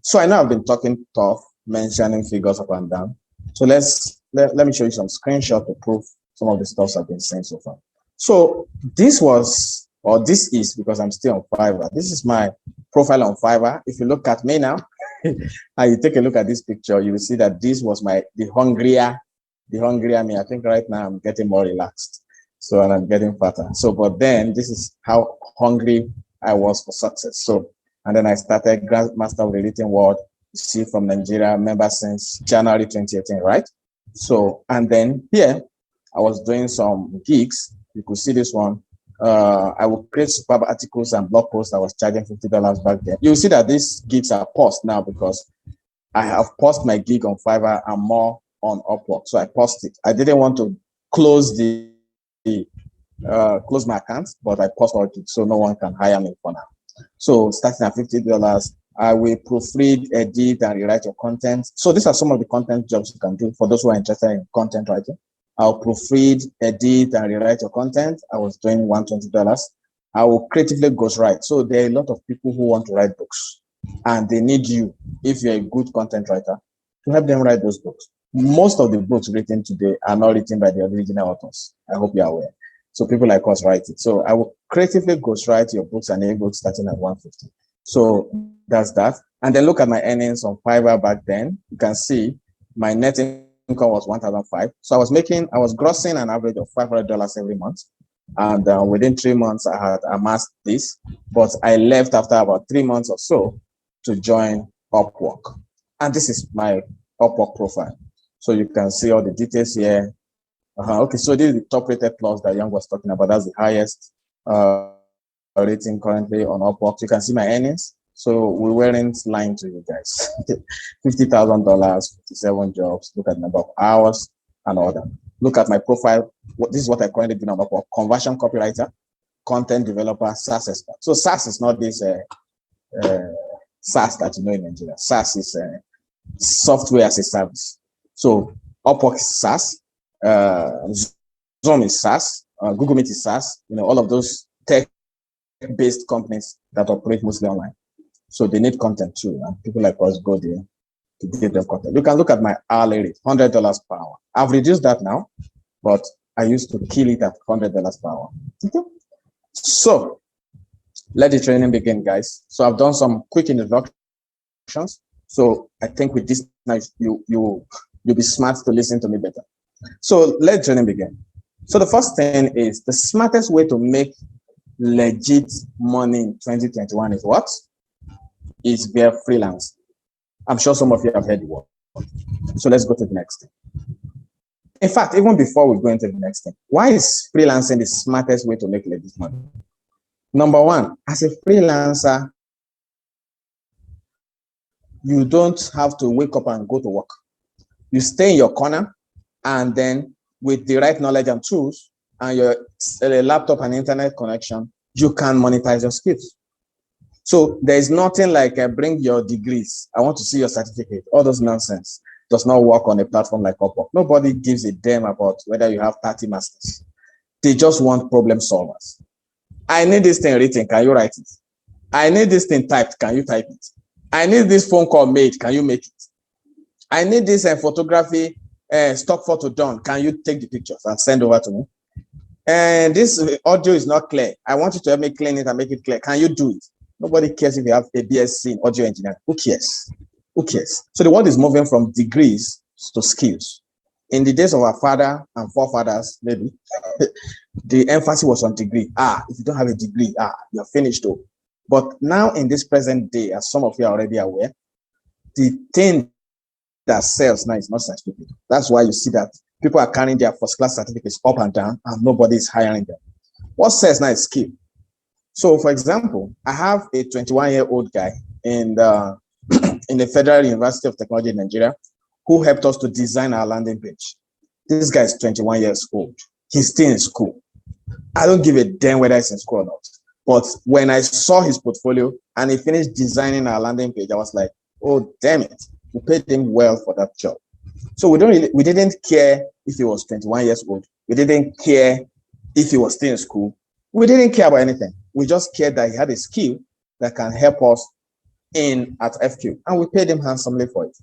So I know I've been talking tough, mentioning figures up and down. So let me show you some screenshots to prove some of the stuff I've been saying so far. So this is, because I'm still on Fiverr. This is my profile on Fiverr. If you look at me now, and you take a look at this picture, you will see that this was the hungrier me. I think right now I'm getting more relaxed. So, and I'm getting fatter. So, but then this is how hungry I was for success. So, and then I started Grandmaster of the Written Word. You see, from Nigeria, member since January 2018, right? So, and then here I was doing some gigs. You could see this one. I would create superb articles and blog posts. I was charging $50 back then. You'll see that these gigs are paused now because I have paused my gig on Fiverr and more on Upwork. So I paused it. I didn't want to close close my account, but I paused it so no one can hire me for now. So starting at $50, I will proofread, edit, and rewrite your content. So these are some of the content jobs you can do for those who are interested in content writing. I'll proofread, edit, and rewrite your content. I was doing $120. I will creatively ghostwrite. So there are a lot of people who want to write books, and they need you, if you're a good content writer, to help them write those books. Most of the books written today are not written by the original authors. I hope you're aware. So people like us write it. So I will creatively ghostwrite your books and ebooks starting at $150. So that's that. And then look at my earnings on Fiverr back then. You can see my net income was $1,500. So I was grossing an average of $500 every month. And within 3 months, I had amassed this, but I left after about 3 months or so to join Upwork. And this is my Upwork profile. So you can see all the details here. Okay, so this is the top rated clause that Young was talking about. That's the highest rating currently on Upwork. You can see my earnings. So we weren't lying to you guys. $50,000, 57 jobs. Look at the number of hours and all that. Look at my profile. This is what I currently do on Upwork: conversion copywriter, content developer, SaaS expert. So SaaS is not this SaaS that you know in Nigeria. SaaS is software as a service. So Upwork is SaaS. Zoom is SaaS, Google Meet is SaaS, you know, all of those tech-based companies that operate mostly online. So they need content too, and people like us go there to give them content. You can look at my hourly rate, $100 per hour. I've reduced that now, but I used to kill it at $100 per hour. Okay. So let the training begin, guys. So I've done some quick introductions. So I think with this, you'll be smart to listen to me better. So let training begin. So the first thing is the smartest way to make legit money in 2021 is what? Is via freelance. I'm sure some of you have heard the word. So let's go to the next thing. In fact, even before we go into the next thing, why is freelancing the smartest way to make legit money? Number one, as a freelancer, you don't have to wake up and go to work. You stay in your corner, and then with the right knowledge and tools and your laptop and internet connection, you can monetize your skills. So there is nothing like bring your degrees. I want to see your certificate. All those nonsense does not work on a platform like Upwork. Nobody gives a damn about whether you have 30 masters. They just want problem solvers. I need this thing written. Can you write it? I need this thing typed. Can you type it? I need this phone call made. Can you make it? I need this photography stock photo done. Can you take the pictures and send over to me? And this audio is not clear. I want you to help me clean it and make it clear. Can you do it? Nobody cares if you have a BSc in audio engineering. Who cares? Who cares? So the world is moving from degrees to skills. In the days of our father and forefathers, maybe, the emphasis was on degree. If you don't have a degree, you're finished though. But now in this present day, as some of you are already aware, the thing that sells now is not certificate. That's why you see that people are carrying their first class certificates up and down and nobody is hiring them. What sells now is skill. So, for example, I have a 21-year-old guy in the Federal University of Technology in Nigeria who helped us to design our landing page. This guy is 21 years old. He's still in school. I don't give a damn whether he's in school or not. But when I saw his portfolio and he finished designing our landing page, I was like, oh, damn it. We paid him well for that job. So we didn't care if he was 21 years old. We didn't care if he was still in school. We didn't care about anything. We just cared that he had a skill that can help us at FQ. And we paid him handsomely for it.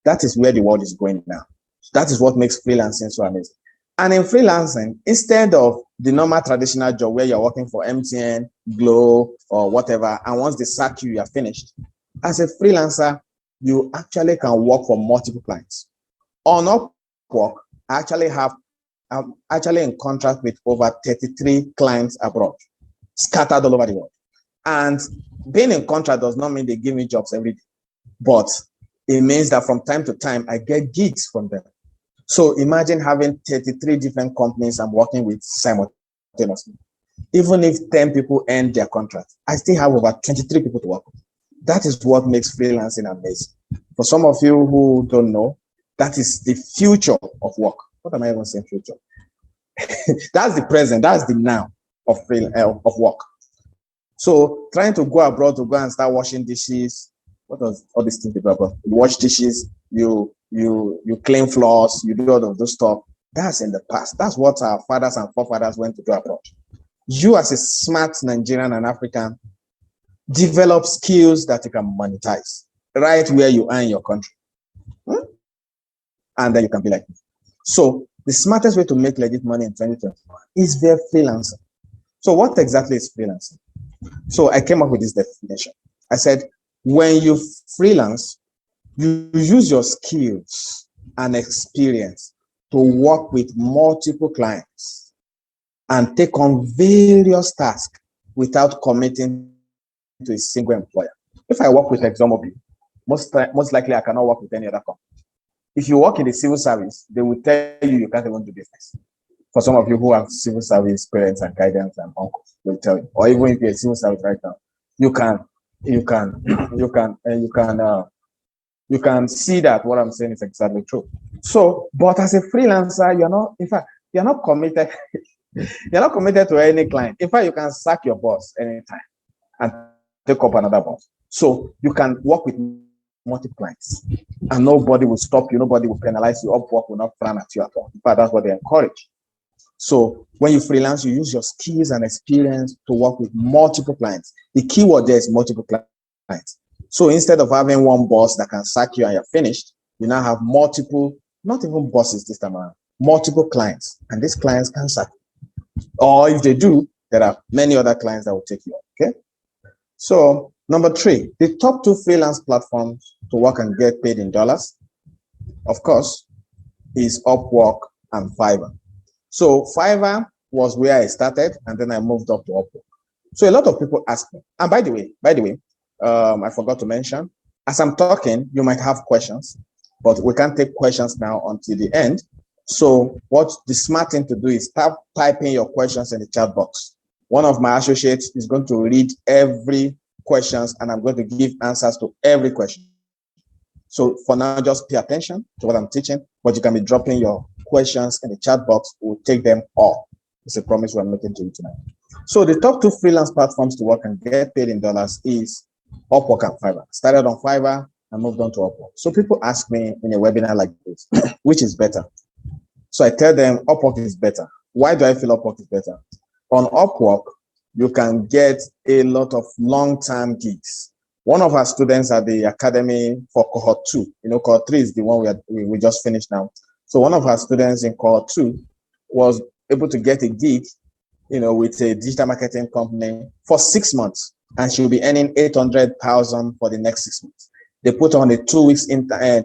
That is where the world is going now. That is what makes freelancing so amazing. And in freelancing, instead of the normal traditional job where you're working for MTN, Glow, or whatever, and once they sack you, you're finished. As a freelancer, you actually can work for multiple clients. On Upwork, I'm actually in contract with over 33 clients abroad, scattered all over the world. And being in contract does not mean they give me jobs every day, but it means that from time to time, I get gigs from them. So imagine having 33 different companies I'm working with simultaneously. Even if 10 people end their contract, I still have over 23 people to work with. That is what makes freelancing amazing. For some of you who don't know, that is the future of work. What am I even saying future? That's the present, that's the now of work. So trying to go abroad to go and start washing dishes, what does all these things do abroad? You wash dishes, you clean floors, you do all of those stuff. That's in the past. That's what our fathers and forefathers went to do abroad. You as a smart Nigerian and African, develop skills that you can monetize right where you are in your country. And then you can be like me. So the smartest way to make legit money in 2021 is via freelancing. So what exactly is freelancing? So I came up with this definition. I said, when you freelance, you use your skills and experience to work with multiple clients and take on various tasks without committing to a single employer. If I work with ExxonMobil, most likely I cannot work with any other company. If you work in the civil service, they will tell you can't even do business. For some of you who have civil service parents and guidance and uncles, they'll tell you. Or even if you're a civil service right now, you can see that what I'm saying is exactly true. So, but as a freelancer, you're not committed. You're not committed to any client. In fact, you can sack your boss anytime and take up another boss. So you can work with multiple clients and nobody will stop you. Nobody will penalize you. Upwork will not frown at you at all. In fact, that's what they encourage. So when you freelance, you use your skills and experience to work with multiple clients. The keyword there is multiple clients. So instead of having one boss that can sack you and you're finished, you now have multiple, not even bosses this time around, multiple clients. And these clients can sack you. Or if they do, there are many other clients that will take you on, okay? So number 3, the top 2 freelance platforms to work and get paid in dollars, of course, is Upwork and Fiverr. So Fiverr was where I started, and then I moved up to Upwork. So a lot of people ask me, and by the way, I forgot to mention, as I'm talking, you might have questions, but we can't take questions now until the end. So what the smart thing to do is start typing your questions in the chat box. One of my associates is going to read every questions, and I'm going to give answers to every question. So for now, just pay attention to what I'm teaching, but you can be dropping your questions in the chat box. We'll take them all. It's a promise we're making to you tonight. So the top 2 freelance platforms to work and get paid in dollars is Upwork and Fiverr. Started on Fiverr and moved on to Upwork. So people ask me in a webinar like this, which is better? So I tell them Upwork is better. Why do I feel Upwork is better? On Upwork, you can get a lot of long-term gigs. One of our students at the academy for cohort 2, cohort 3 is the one we just finished now. So one of our students in cohort 2 was able to get a gig, with a digital marketing company for 6 months, and she'll be earning 800,000 for the next 6 months. They put on a 2 weeks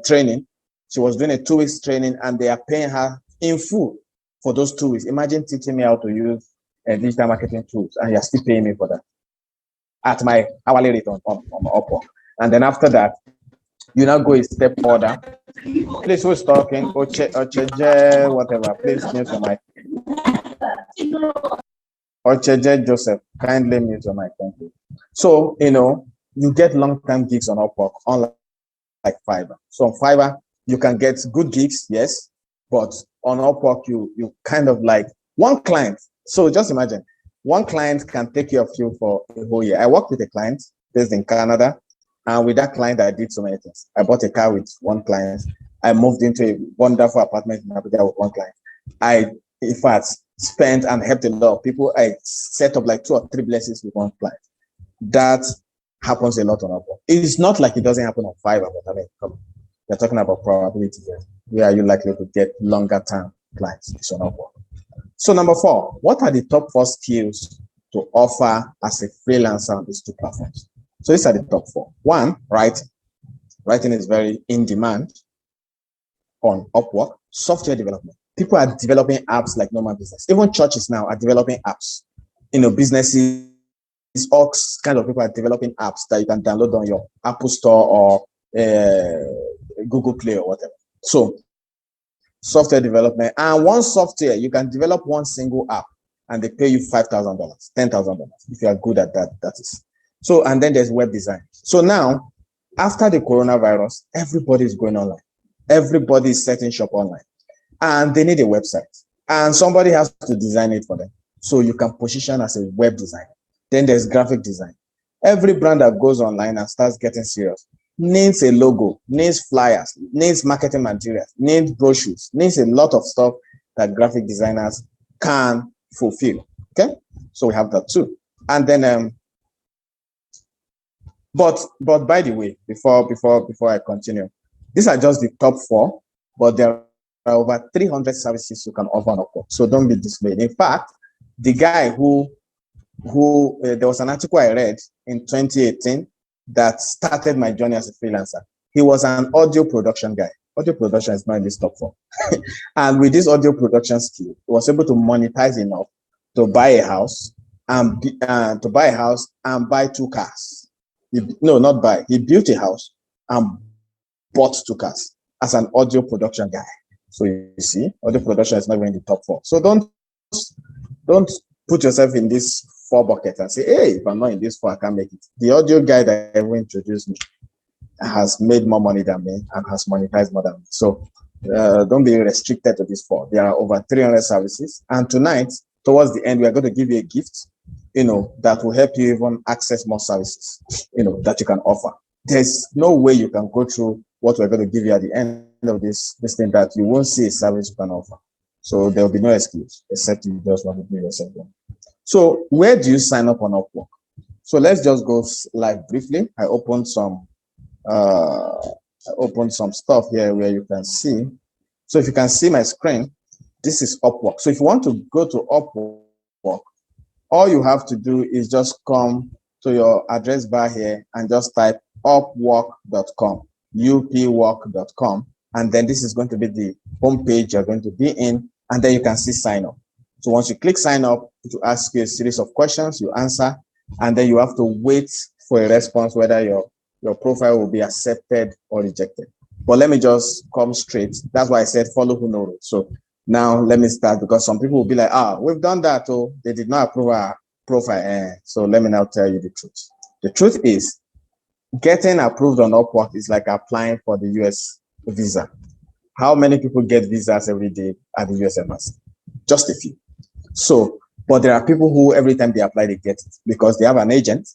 training. She was doing a 2 weeks training, and they are paying her in full for those 2 weeks. Imagine teaching me how to use digital marketing tools, and you're still paying me for that at my hourly rate on Upwork. And then after that, you now go a step further. Please, who's talking? Whatever. Please mute your mic. Ocheje Joseph, kindly mute your mic. Thank you. So, you get long-term gigs on Upwork, unlike Fiverr. So on Fiverr, you can get good gigs, yes, but on Upwork, you kind of like one client. So just imagine, one client can take care of you for a whole year. I worked with a client based in Canada, and with that client, I did so many things. I bought a car with one client. I moved into a wonderful apartment in Abuja with one client. I, in fact, spent and helped a lot of people. I set up like 2 or 3 blessings with one client. That happens a lot on Upwork. It's not like it doesn't happen on Fiverr, but I mean, we're talking about probability here. Where are you likely to get longer term clients? It's on Upwork. So number 4, what are the top 4 skills to offer as a freelancer on these 2 platforms? So these are the top 4. 1, writing. Writing is very in demand on Upwork. Software development. People are developing apps like normal business. Even churches now are developing apps. Businesses, all kinds of people are developing apps that you can download on your Apple Store or Google Play or whatever. So software development, and one software, you can develop one single app and they pay you $5,000, $10,000 if you are good at that. That is. So, and then there's web design. So now, after the coronavirus, everybody is going online. Everybody is setting shop online, and they need a website, and somebody has to design it for them. So you can position as a web designer. Then there's graphic design. Every brand that goes online and starts getting serious needs a logo, needs flyers, needs marketing materials, needs brochures, needs a lot of stuff that graphic designers can fulfill. Okay, so we have that too. And then, but by the way, before I continue, these are just the top 4, but there are over 300 services you can offer on Upwork. So don't be dismayed. In fact, the guy who there was an article I read in 2018 that started my journey as a freelancer. He was an audio production guy. Audio production is not in this top 4. And with this audio production skill, he was able to monetize enough to buy a house and buy 2 cars. He built a house and bought 2 cars as an audio production guy. So you see, audio production is not even in the top 4. So don't put yourself in this 4 buckets and say, hey, if I'm not in this 4, I can't make it. The audio guy that ever introduced me has made more money than me and has monetized more than me. So don't be restricted to this 4. There are over 300 services. And tonight, towards the end, we are going to give you a gift, that will help you even access more services, that you can offer. There's no way you can go through what we're going to give you at the end of this thing that you won't see a service you can offer. So there will be no excuse except you just want to do yourself one. So where do you sign up on Upwork? So let's just go live briefly. I opened some stuff here where you can see. So if you can see my screen, this is Upwork. So if you want to go to Upwork, all you have to do is just come to your address bar here and just type upwork.com, upwork.com. And then this is going to be the home page you're going to be in, and then you can see sign up. So once you click sign up, it will ask you a series of questions, you answer, and then you have to wait for a response whether your profile will be accepted or rejected. But let me just come straight. That's why I said follow who knows. So now let me start, because some people will be like, we've done that, oh, they did not approve our profile. So let me now tell you the truth. The truth is, getting approved on Upwork is like applying for the US visa. How many people get visas every day at the US Embassy? Just a few. So, but there are people who every time they apply, they get it because they have an agent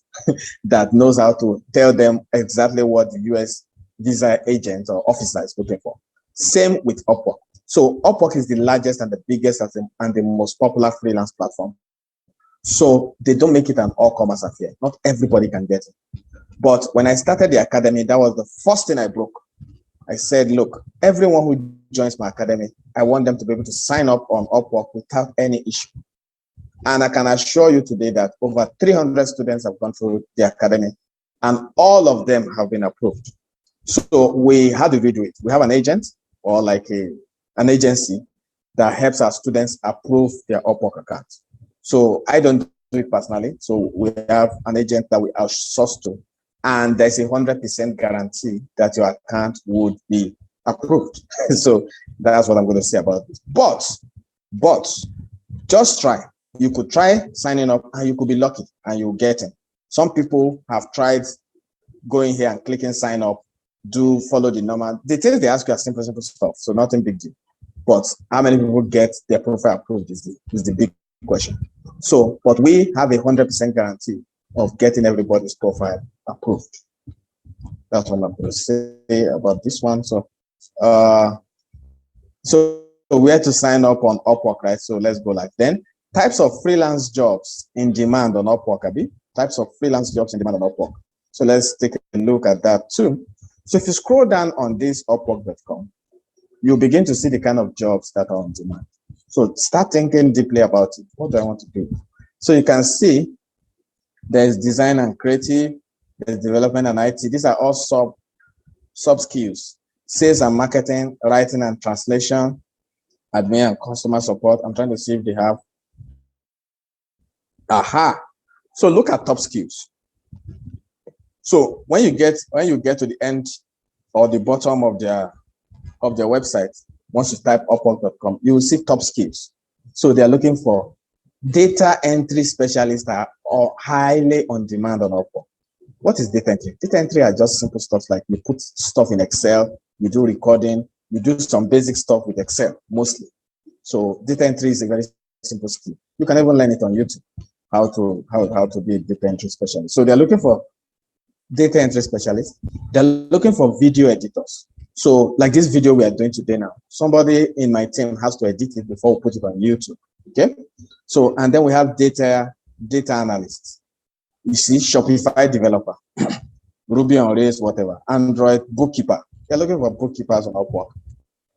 that knows how to tell them exactly what the US visa agent or officer is looking for. Same with Upwork. So Upwork is the largest and the biggest and the most popular freelance platform. So they don't make it an all-commerce affair. Not everybody can get it. But when I started the academy, that was the first thing I broke. I said, look, everyone who joins my academy, I want them to be able to sign up on Upwork without any issue. And I can assure you today that over 300 students have gone through the academy and all of them have been approved. So how do we do it? We have an agent or like an agency that helps our students approve their Upwork account. So I don't do it personally. So we have an agent that we outsource to, and there's a 100% guarantee that your account would be approved. So that's what I'm going to say about this. But just try. you could try signing up and you could be lucky and you'll get it. Some people have tried going here and clicking sign up, do follow the normal. The things they ask you are simple stuff, so nothing big deal. But how many people get their profile approved is the big question. So, but we have 100% guarantee of getting everybody's profile approved. That's what I'm going to say about this one. So, so where to sign up on Upwork, right? So let's go like then. Types of freelance jobs in demand on Upwork, Abi. Types of freelance jobs in demand on Upwork. So let's take a look at that too. So if you scroll down on this Upwork.com, you'll begin to see the kind of jobs that are on demand. So start thinking deeply about it. What do I want to do? So you can see there's design and creative, there's development and IT. These are all sub skills. Sales and marketing, writing and translation, admin and customer support. I'm trying to see if they have. Aha. So look at top skills. So when you get to the end or the bottom of their website, once you type Upwork.com, you will see top skills. So they are looking for data entry specialists that are highly on demand on Upwork. What is data entry? Data entry are just simple stuff like you put stuff in Excel, you do recording, you do some basic stuff with Excel mostly. So data entry is a very simple skill. You can even learn it on YouTube, how to be a data entry specialist. So they're looking for data entry specialists. They're looking for video editors. So like this video we are doing today now, somebody in my team has to edit it before we put it on YouTube. Okay. So, and then we have data analysts. You see, Shopify developer, Ruby on Rails, whatever, Android bookkeeper. They're looking for bookkeepers on Upwork.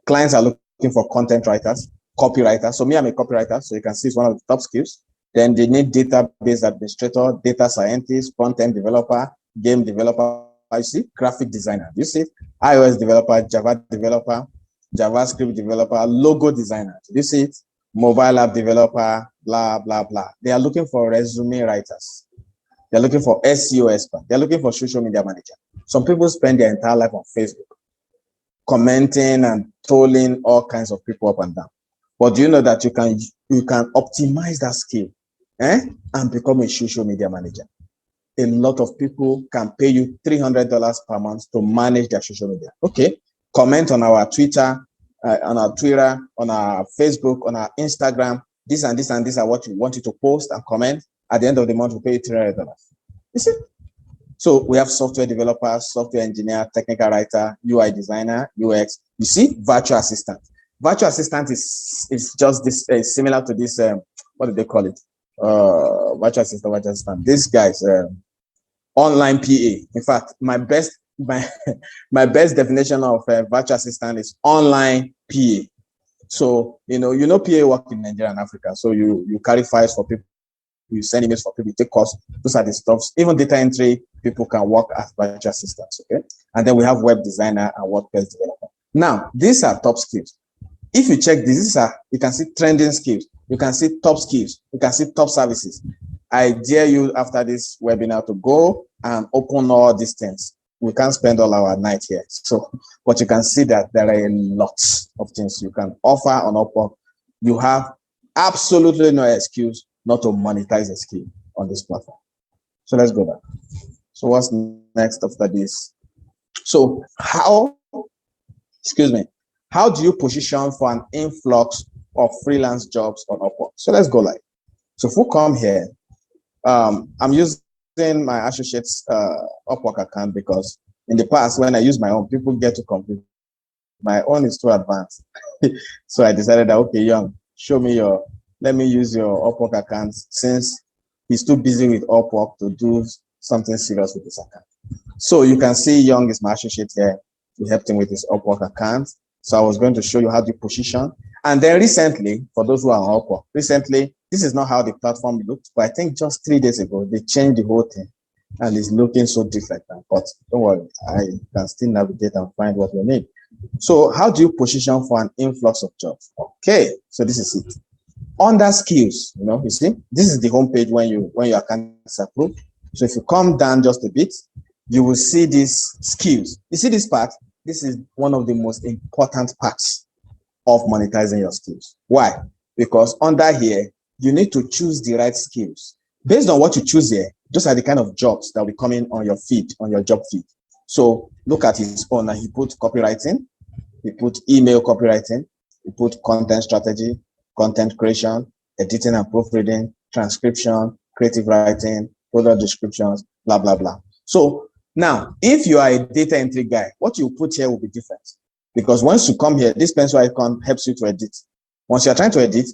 Clients are looking for content writers, copywriters. So me, I'm a copywriter, so you can see it's one of the top skills. Then they need database administrator, data scientist, front-end developer, game developer. You see, graphic designer. You see, iOS developer, Java developer, JavaScript developer, logo designer. You see it, mobile app developer, blah, blah, blah. They are looking for resume writers. They're looking for SEO expert. They're looking for social media manager. Some people spend their entire life on Facebook, commenting and trolling all kinds of people up and down. But do you know that you can optimize that skill and become a social media manager? A lot of people can pay you $300 per month to manage their social media. Okay, comment on our Twitter, on our Facebook, on our Instagram. This and this and this are what we want you to post and comment. At the end of the month, we pay you $300. You see? So we have software developers, software engineer, technical writer, UI designer, UX. You see, virtual assistant. Virtual assistant is just this similar to this. What do they call it? Virtual assistant. This guy's online PA. In fact, my best definition of virtual assistant is online PA. So you know PA work in Nigeria and Africa. So you carry files for people. You send emails for people, you take calls. Those are the stuff. Even data entry, people can work as virtual assistants, okay? And then we have web designer and WordPress developer. Now, these are top skills. If you check this, you can see trending skills. You can see top skills. You can see top services. I dare you after this webinar to go and open all these things. We can't spend all our night here. So, but you can see that there are a lot of things you can offer on Upwork. You have absolutely no excuse not to monetize a skill on this platform. So let's go back. So what's next after this? So how do you position for an influx of freelance jobs on Upwork? So let's go live. So if we come here, I'm using my associate's Upwork account because in the past, when I use my own, people get to compete. My own is too advanced. So I decided that, okay, Young, let me use your Upwork account since he's too busy with Upwork to do something serious with his account. So you can see Young is my associate here. We helped him with his Upwork account. So I was going to show you how to position. And then recently, for those who are on Upwork, this is not how the platform looked, but I think just 3 days ago, they changed the whole thing and it's looking so different now. But don't worry, I can still navigate and find what we need. So how do you position for an influx of jobs? Okay, so this is it. Under skills, you see, this is the homepage when your account is approved. So if you come down just a bit, you will see these skills. You see this part? This is one of the most important parts of monetizing your skills. Why? Because under here, you need to choose the right skills. Based on what you choose here, those are the kind of jobs that will be coming on your feed, on your job feed. So look at his own. He put copywriting, he put email copywriting, he put content strategy, content creation, editing and proofreading, transcription, creative writing, product descriptions, blah, blah, blah. So now, if you are a data entry guy, what you put here will be different. Because once you come here, this pencil icon helps you to edit. Once you're trying to edit,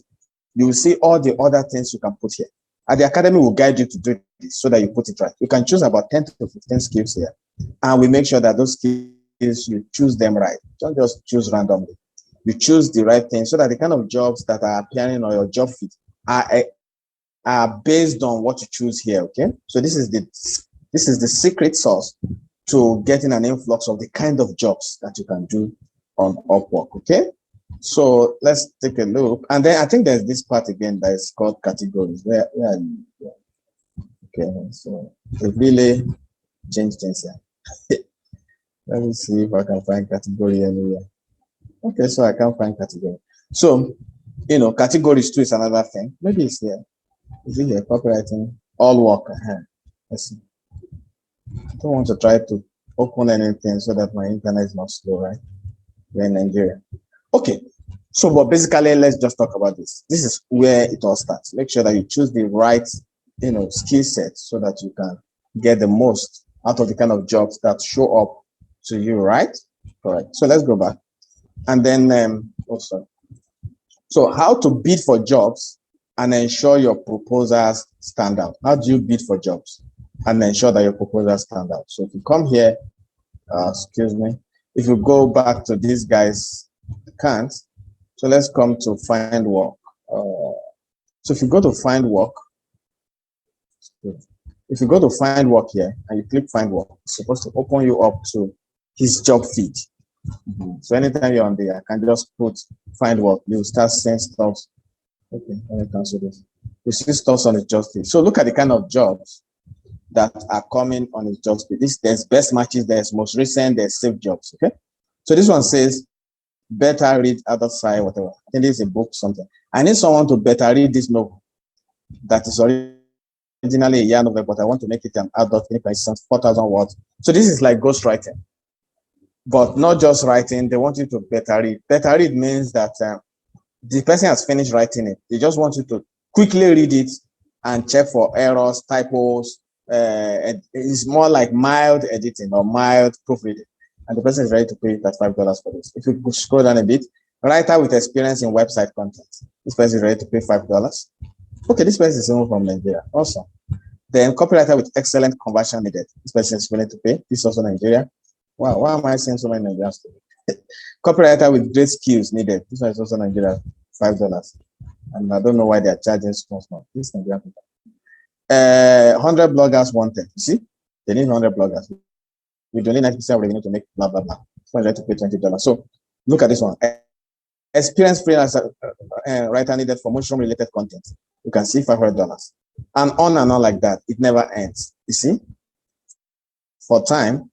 you will see all the other things you can put here. And the academy will guide you to do this so that you put it right. You can choose about 10 to 15 skills here. And we make sure that those skills, you choose them right. Don't just choose randomly. You choose the right thing so that the kind of jobs that are appearing on your job feed are based on what you choose here, okay? So this is the secret sauce to getting an influx of the kind of jobs that you can do on Upwork, okay? So let's take a look. And then I think there's this part again that is called categories. Where are you? Okay, so it really changed things here. Let me see if I can find category anywhere. Okay, so I can't find category. So, categories too is another thing. Maybe it's here. Is it here? Copywriting, all work. Let's see. I don't want to try to open anything so that my internet is not slow, right? We're in Nigeria. Okay, so but basically, let's just talk about this. This is where it all starts. Make sure that you choose the right, skill set so that you can get the most out of the kind of jobs that show up to you, right? Correct. So let's go back. And then, so how to bid for jobs and ensure your proposals stand out. How do you bid for jobs and ensure that your proposals stand out? So if you come here, excuse me, if you go back to this guy's account, so let's come to find work. So if you go to find work, here and you click find work, it's supposed to open you up to his job feed. So anytime you're on there, I can just put find work, you start seeing stuff. Okay, let me cancel this. You see stuff on his job feed. So look at the kind of jobs that are coming on his job feed. There's best matches, there's most recent, there's saved jobs. Okay. So this one says better read other side, whatever. I think this is a book, something. I need someone to better read this novel that is originally a year novel, but I want to make it an adult, 4,000 words. So this is like ghostwriting. But not just writing, they want you to better read. Better read means that the person has finished writing it. They just want you to quickly read it and check for errors, typos. It's more like mild editing or mild proofreading. And the person is ready to pay that $5 for this. If you could scroll down a bit, writer with experience in website content. This person is ready to pay $5. Okay, this person is someone from Nigeria. Awesome. Then copywriter with excellent conversion needed. This person is willing to pay. This is also Nigeria. Wow, why am I seeing so many Nigerians today? Copywriter with great skills needed. This one is also Nigeria, $5. And I don't know why they are charging so much. This is Nigerian people. 100 bloggers wanted. You see, they need 100 bloggers. We don't need 90% of revenue to make blah, blah, blah. So I have to pay $20. So look at this one. Experienced freelance writer needed for mushroom related content. You can see $500. And on like that. It never ends. You see? For time,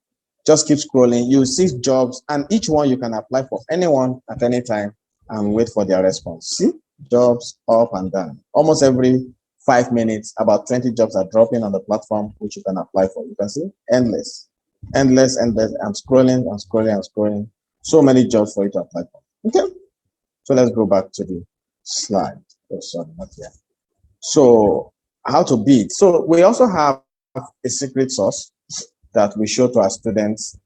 just keep scrolling. You see jobs, and each one you can apply for anyone at any time and wait for their response. See? Jobs up and down. Almost every 5 minutes, about 20 jobs are dropping on the platform, which you can apply for. You can see endless. I'm scrolling. So many jobs for you to apply for. Okay. So let's go back to the slide. Oh, sorry, not here. So how to bid. So we also have a secret sauce that we show to our students,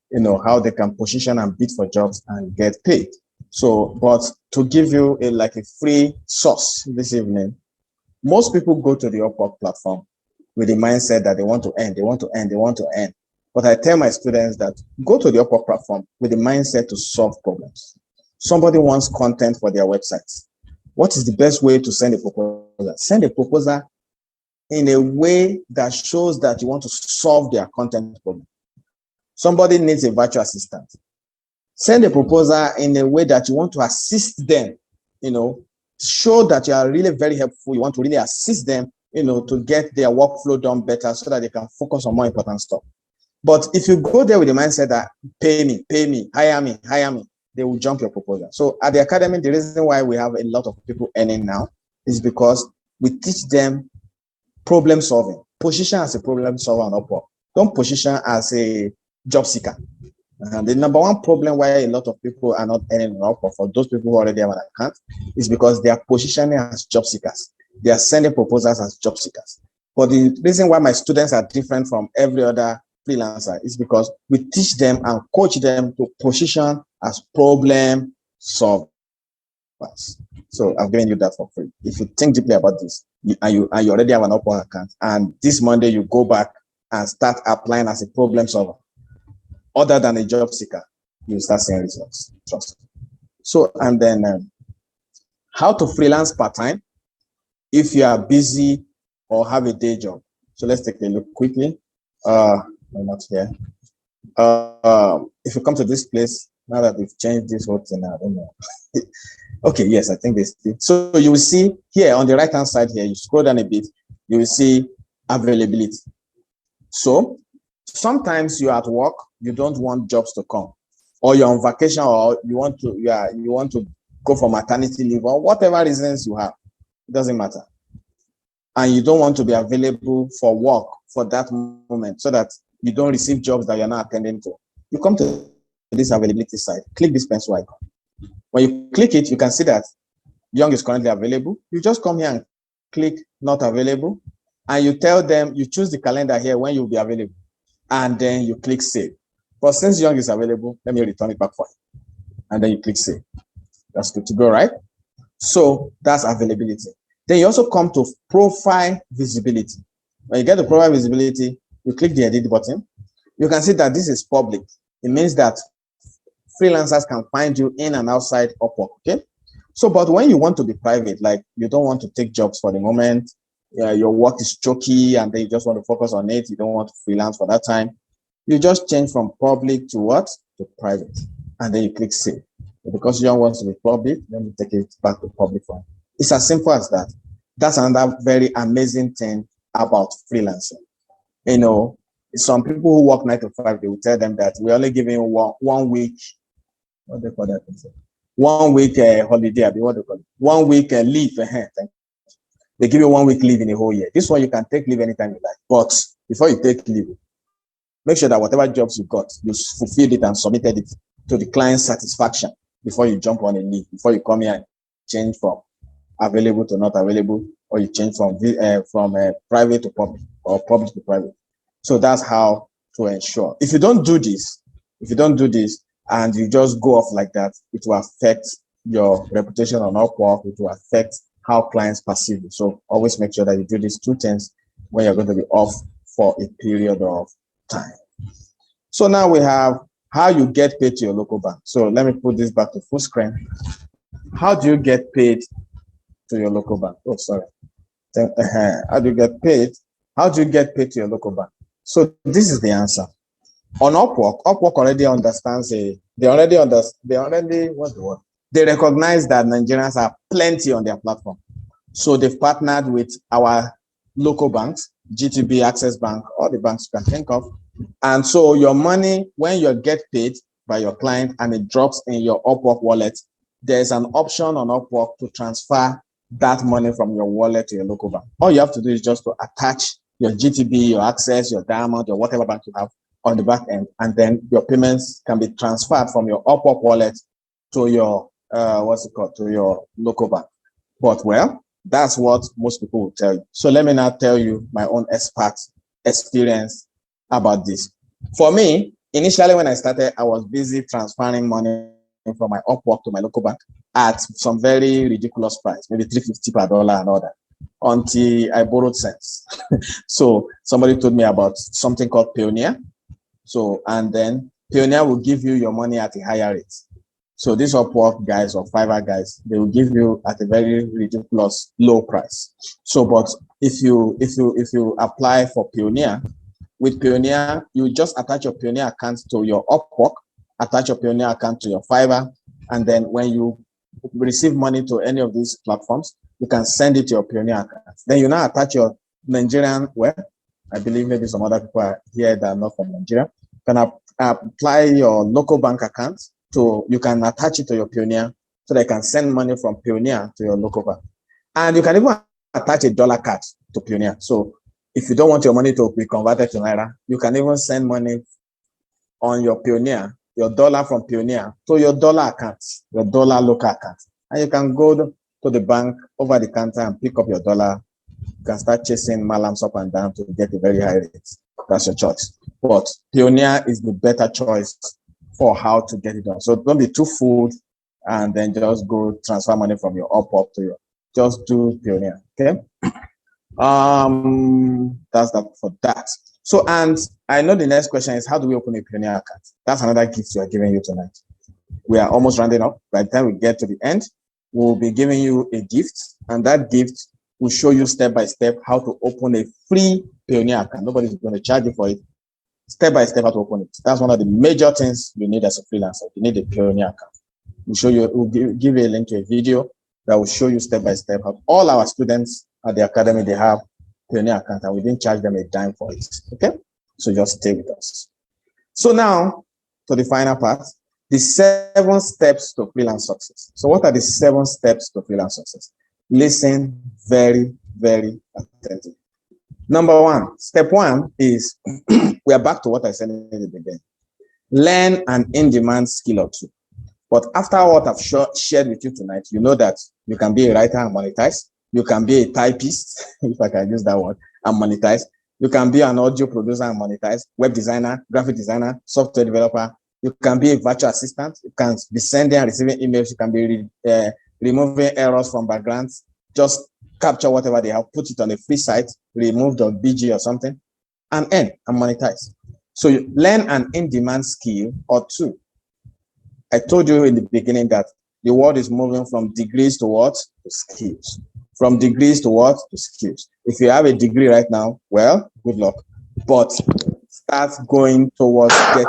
how they can position and bid for jobs and get paid. So, but to give you a free sauce this evening, most people go to the Upwork platform with the mindset that they want to earn. But I tell my students that go to the Upwork platform with the mindset to solve problems. Somebody wants content for their website. What is the best way to send a proposal? Send a proposal in a way that shows that you want to solve their content problem. Somebody needs a virtual assistant. Send a proposal in a way that you want to assist them, show that you are really very helpful. You want to really assist them, to get their workflow done better so that they can focus on more important stuff. But if you go there with the mindset that pay me, hire me, they will jump your proposal. So at the academy, the reason why we have a lot of people earning now is because we teach them problem solving. Position as a problem solver on Upwork. Don't position as a job seeker. The number one problem why a lot of people are not earning on Upwork, for those people who already have an account, is because they are positioning as job seekers. They are sending proposals as job seekers. But the reason why my students are different from every other freelancer is because we teach them and coach them to position as problem solvers. So I've given you that for free. If you think deeply about this, and you already have an Upwork account, and this Monday you go back and start applying as a problem solver, other than a job seeker, you start seeing results. Trust me. So, and then how to freelance part-time if you are busy or have a day job. So let's take a look quickly. No, not here. If you come to this place, now that we've changed this whole thing, I don't know. Okay, yes, I think they still. So you will see here on the right-hand side here, you scroll down a bit, you will see availability. So sometimes you're at work, you don't want jobs to come, or you're on vacation, or you want to go for maternity leave, or whatever reasons you have. It doesn't matter. And you don't want to be available for work for that moment so that you don't receive jobs that you're not attending to. You come to this availability site, click this pencil icon. When you click it, you can see that Young is currently available. You just come here and click not available, and you tell them, you choose the calendar here when you'll be available, and then you click save. But since Young is available, let me return it back for you. And then you click save. That's good to go, right? So that's availability. Then you also come to profile visibility. When you get to profile visibility, you click the edit button. You can see that this is public. It means that freelancers can find you in and outside Upwork, okay? So, but when you want to be private, like you don't want to take jobs for the moment, your work is choky and then you just want to focus on it, you don't want to freelance for that time, you just change from public to what? To private. And then you click save. Because you don't want to be public, let me take it back to public form. It's as simple as that. That's another very amazing thing about freelancing. You know, some people who work 9 to 5, they will tell them that we're only giving one week, what do they call that? 1 week holiday, what do they call it? 1 week leave. They give you 1 week leave in a whole year. This one you can take leave anytime you like. But before you take leave, make sure that whatever jobs you got, you fulfilled it and submitted it to the client's satisfaction before you jump on a leave, before you come here and change from available to not available, or you change from private to public or public to private. So that's how to ensure. If you don't do this, and you just go off like that, it will affect your reputation on Upwork. It will affect how clients perceive you. So always make sure that you do these 2 things when you're going to be off for a period of time. So now we have how you get paid to your local bank. So let me put this back to full screen. How do you get paid to your local bank? Oh, sorry. How do you get paid? How do you get paid to your local bank? So this is the answer. On Upwork already understands they recognize that Nigerians are plenty on their platform. So they've partnered with our local banks, GTB, Access Bank, all the banks you can think of. And so your money, when you get paid by your client and it drops in your Upwork wallet, there's an option on Upwork to transfer that money from your wallet to your local bank. All you have to do is just to attach your GTB, your Access, your Diamond, or whatever bank you have on the back end, and then your payments can be transferred from your Upwork wallet to your to your local bank. But well, that's what most people will tell you. So let me now tell you my own expert experience about this. For me, initially when I started, I was busy transferring money from my Upwork to my local bank at some very ridiculous price, maybe $3.50 per dollar and all that, until I borrowed cents. So somebody told me about something called Payoneer. So, and then Payoneer will give you your money at a higher rate. So these Upwork guys or Fiverr guys, they will give you at a very ridiculous low price. So, but if you apply for Payoneer, with Payoneer, you just attach your Payoneer account to your Upwork, attach your Payoneer account to your Fiverr, and then when you receive money to any of these platforms, you can send it to your Payoneer account. Then you now attach your Nigerian, I believe maybe some other people are here that are not from Nigeria, can apply your local bank account you can attach it to your Payoneer so they can send money from Payoneer to your local bank. And you can even attach a dollar card to Pioneer. So if you don't want your money to be converted to Naira, you can even send money on your Pioneer, your dollar from Pioneer to your dollar account, your dollar local account. And you can go to the bank over the counter and pick up your dollar. You can start chasing malams up and down to get a very high rate. That's your choice. But Pioneer is the better choice for how to get it done. So don't be too fooled and then just go transfer money from your Upwork to your, just do Pioneer, okay? That's that for that. So, and I know the next question is, how do we open a Pioneer account? That's another gift we are giving you tonight. We are almost rounding up. By the time we get to the end, we'll be giving you a gift, and that gift will show you step by step how to open a free Pioneer account. Nobody's going to charge you for it. Step by step how to open it. That's one of the major things you need as a freelancer. You need a Pioneer account. We'll show you, we'll give you a link to a video that will show you step by step how all our students at the academy, they have Pioneer account, and we didn't charge them a dime for it. Okay, so just stay with us. So now to the final part, the 7 steps to freelance success. So what are the 7 steps to freelance success? Listen very, very attentively. Number 1, step 1 is we are back to what I said in the beginning. Learn an in-demand skill or 2. But after what I've shared with you tonight, you know that you can be a writer and monetize. You can be a typist, if I can use that word, and monetize. You can be an audio producer and monetize, web designer, graphic designer, software developer. You can be a virtual assistant. You can be sending and receiving emails. You can be removing errors from backgrounds. Just capture whatever they have, put it on a free site, remove the BG or something, and earn and monetize. So you learn an in-demand skill or 2. I told you in the beginning that the world is moving from degrees to what? To skills. From degrees to what? To skills. If you have a degree right now, well, good luck. But start going towards get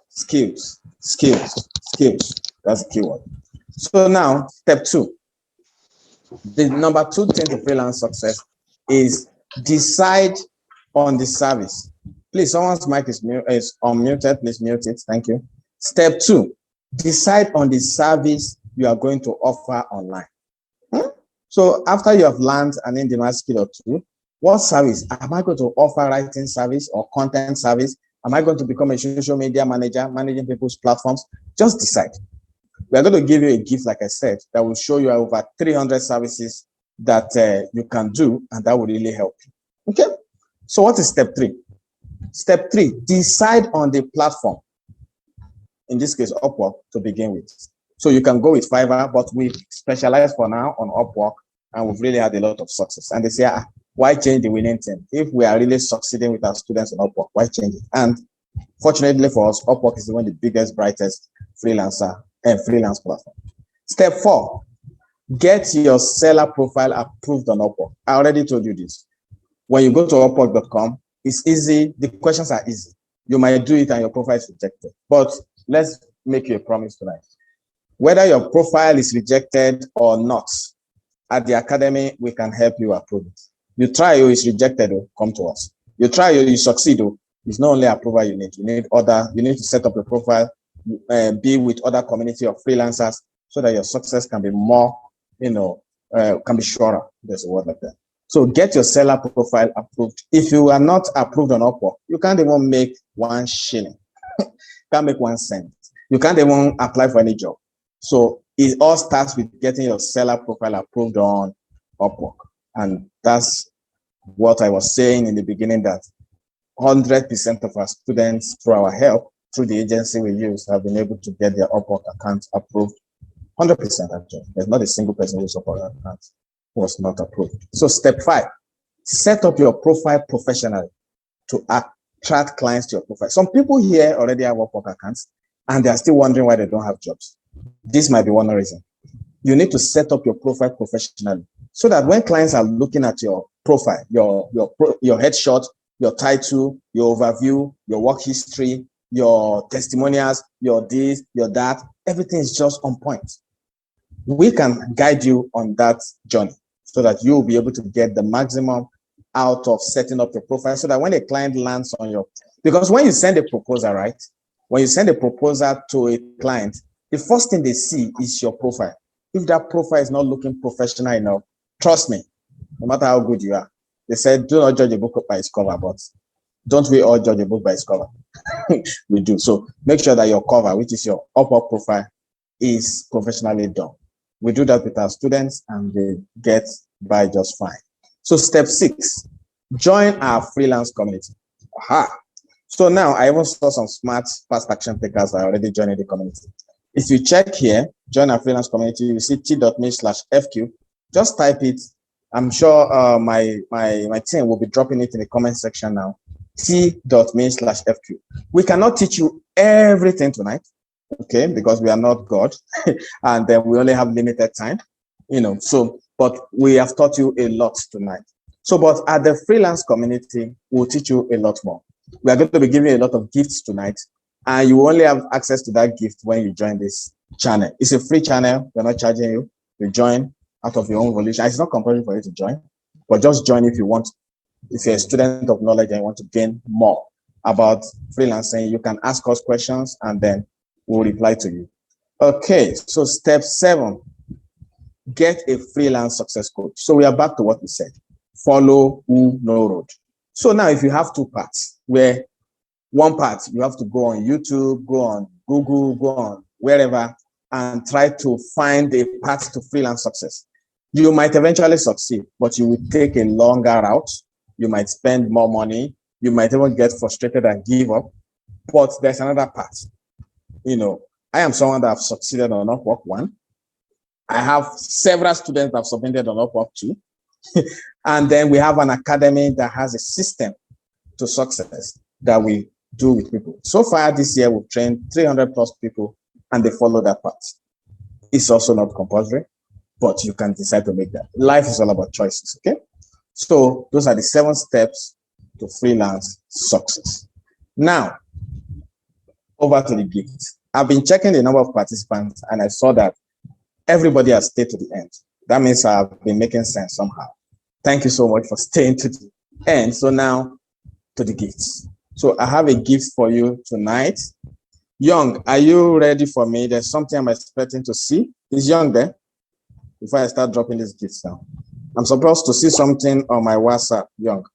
skills. That's the keyword. So now, step 2. The number 2 thing to freelance success is decide on the service. Please, someone's mic is unmuted. Please mute it. Thank you. Step 2, decide on the service you are going to offer online. So after you have learned an in-demand skill or 2, what service? Am I going to offer writing service or content service? Am I going to become a social media manager, managing people's platforms? Just decide. We are going to give you a gift, like I said, that will show you over 300 services that you can do, and that will really help you. Okay? So what is step 3? Step 3, decide on the platform. In this case, Upwork to begin with. So you can go with Fiverr, but we specialize for now on Upwork, and we've really had a lot of success. And they say, why change the winning team? If we are really succeeding with our students on Upwork, why change it? And fortunately for us, Upwork is one of the biggest, brightest freelance platform. Step 4, get your seller profile approved on Upwork. I already told you this. When you go to Upwork.com, it's easy. The questions are easy. You might do it and your profile is rejected. But let's make you a promise tonight. Whether your profile is rejected or not, at the academy, we can help you approve it. You try, it's rejected, come to us. You try, you succeed, it's not only approval you need. You need to set up a profile, be with other community of freelancers so that your success can be more, can be surer. There's a word like that. So get your seller profile approved. If you are not approved on Upwork, you can't even make 1 shilling. Can't make 1 cent. You can't even apply for any job. So it all starts with getting your seller profile approved on Upwork. And that's what I was saying in the beginning, that 100% of our students, through our help, through the agency we use, have been able to get their Upwork accounts approved. 100% actually. There's not a single person who's Upwork account who was not approved. So step 5, set up your profile professionally to attract clients to your profile. Some people here already have Upwork accounts and they're still wondering why they don't have jobs. This might be one reason. You need to set up your profile professionally so that when clients are looking at your profile, your headshot, your title, your overview, your work history, your testimonials, your this, your that, everything is just on point. We can guide you on that journey so that you'll be able to get the maximum out of setting up your profile, so that when a client lands on your, because when you send a proposal, right? When you send a proposal to a client, the first thing they see is your profile. If that profile is not looking professional enough, trust me, no matter how good you are. They said, do not judge a book by its cover, but don't we all judge a book by its cover? We do. So make sure that your cover, which is your Upwork profile, is professionally done. We do that with our students and they get by just fine. So step 6, join our freelance community. Aha. So now I even saw some smart fast action takers that are already joining the community. If you check here, join our freelance community, you see t.me/FQ. Just type it. I'm sure my team will be dropping it in the comment section now. t.me/FQ. We cannot teach you everything tonight, okay, because we are not God and then we only have limited time, so, but we have taught you a lot tonight. So, but at the freelance community, we'll teach you a lot more. We are going to be giving you a lot of gifts tonight, and you only have access to that gift when you join this channel. It's a free channel. We're not charging you. You join out of your own volition. It's not compulsory for you to join, but just join if you want. If you're a student of knowledge and you want to gain more about freelancing, you can ask us questions and then we'll reply to you. Okay, so step 7, get a freelance success coach. So we are back to what we said. Follow who, no road. So now if you have 2 parts, where one part you have to go on YouTube, go on Google, go on wherever, and try to find a path to freelance success. You might eventually succeed, but you will take a longer route. You might spend more money. You might even get frustrated and give up. But there's another part. I am someone that have succeeded on Upwork 1. I have several students that have submitted on Upwork 2. And then we have an academy that has a system to success that we do with people. So far this year, we've trained 300 plus people and they follow that path. It's also not compulsory, but you can decide to make that. Life is all about choices, okay? So those are the 7 steps to freelance success. Now, over to the gift. I've been checking the number of participants and I saw that everybody has stayed to the end. That means I've been making sense somehow. Thank you so much for staying to the end. So now to the gifts. So I have a gift for you tonight. Young, are you ready for me? There's something I'm expecting to see. Is Young there? Before I start dropping these gifts now. I'm supposed to see something on my WhatsApp, Young.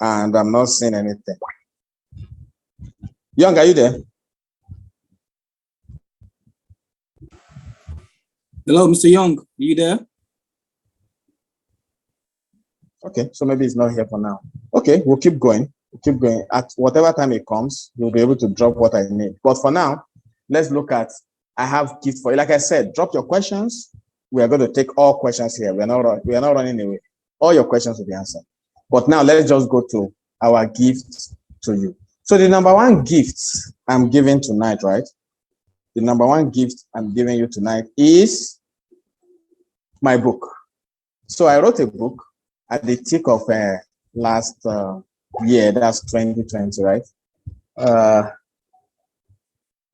And I'm not seeing anything. Young, are you there? Hello, Mr. Young, are you there? Okay, so maybe it's not here for now. Okay, we'll keep going. We'll keep going. At whatever time it comes, you'll be able to drop what I need. But for now, let's look at, I have gift for you. Like I said, drop your questions. We are going to take all questions here. We are not running away. All your questions will be answered. But now let's just go to our gift to you. So the number 1 gift I'm giving tonight, right? The number 1 gift I'm giving you tonight is my book. So I wrote a book at the tick of last year, that's 2020, right?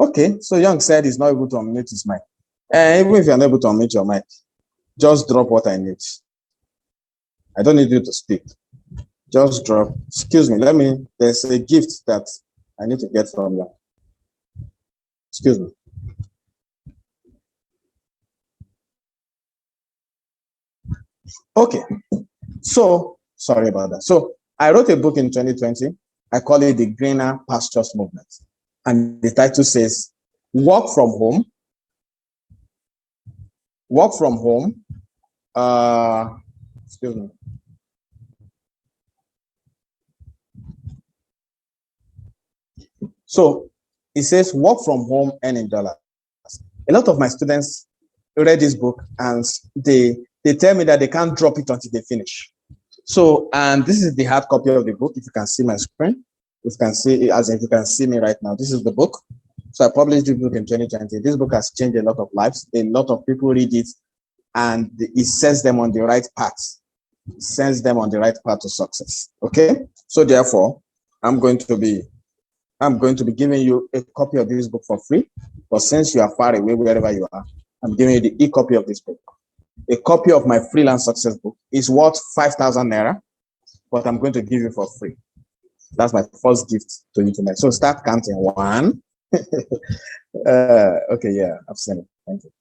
Okay, so Young said he's not able to unmute his mic. Even if you're not able to unmute your mic, just drop what I need. I don't need you to speak. Just drop. Excuse me, there's a gift that I need to get from you. Excuse me. Okay, so sorry about that. So I wrote a book in 2020. I call it the Greener Pastures Movement. And the title says, work from home. Excuse me. So it says, work from home, earning dollars. A lot of my students read this book and they tell me that they can't drop it until they finish. So, and this is the hard copy of the book. If you can see my screen, if you can see, as if you can see me right now, this is the book. So I published the book in 2020. This book has changed a lot of lives. A lot of people read it and it sets them on the right path. It sends them on the right path to success. Okay. So therefore, I'm going to be giving you a copy of this book for free. But since you are far away, wherever you are, I'm giving you the e-copy of this book. A copy of my freelance success book is worth 5,000 naira, but I'm going to give you for free. That's my first gift to you tonight. So start counting. 1. Okay, yeah, I've seen it. Thank you.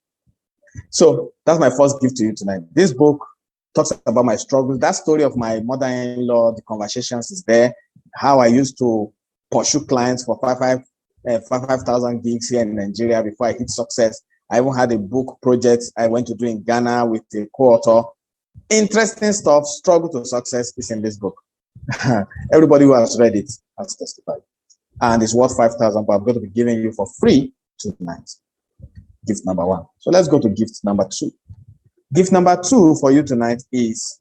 So that's my first gift to you tonight. This book talks about my struggles. That story of my mother-in-law, the conversations is there. How I used to pursue clients for 5,000 gigs here in Nigeria before I hit success. I even had a book project I went to do in Ghana with a co-author. Interesting stuff, struggle to success is in this book. Everybody who has read it has testified. And it's worth 5,000, but I'm going to be giving you for free tonight. Gift number one. So let's go to gift number two. Gift number two for you tonight is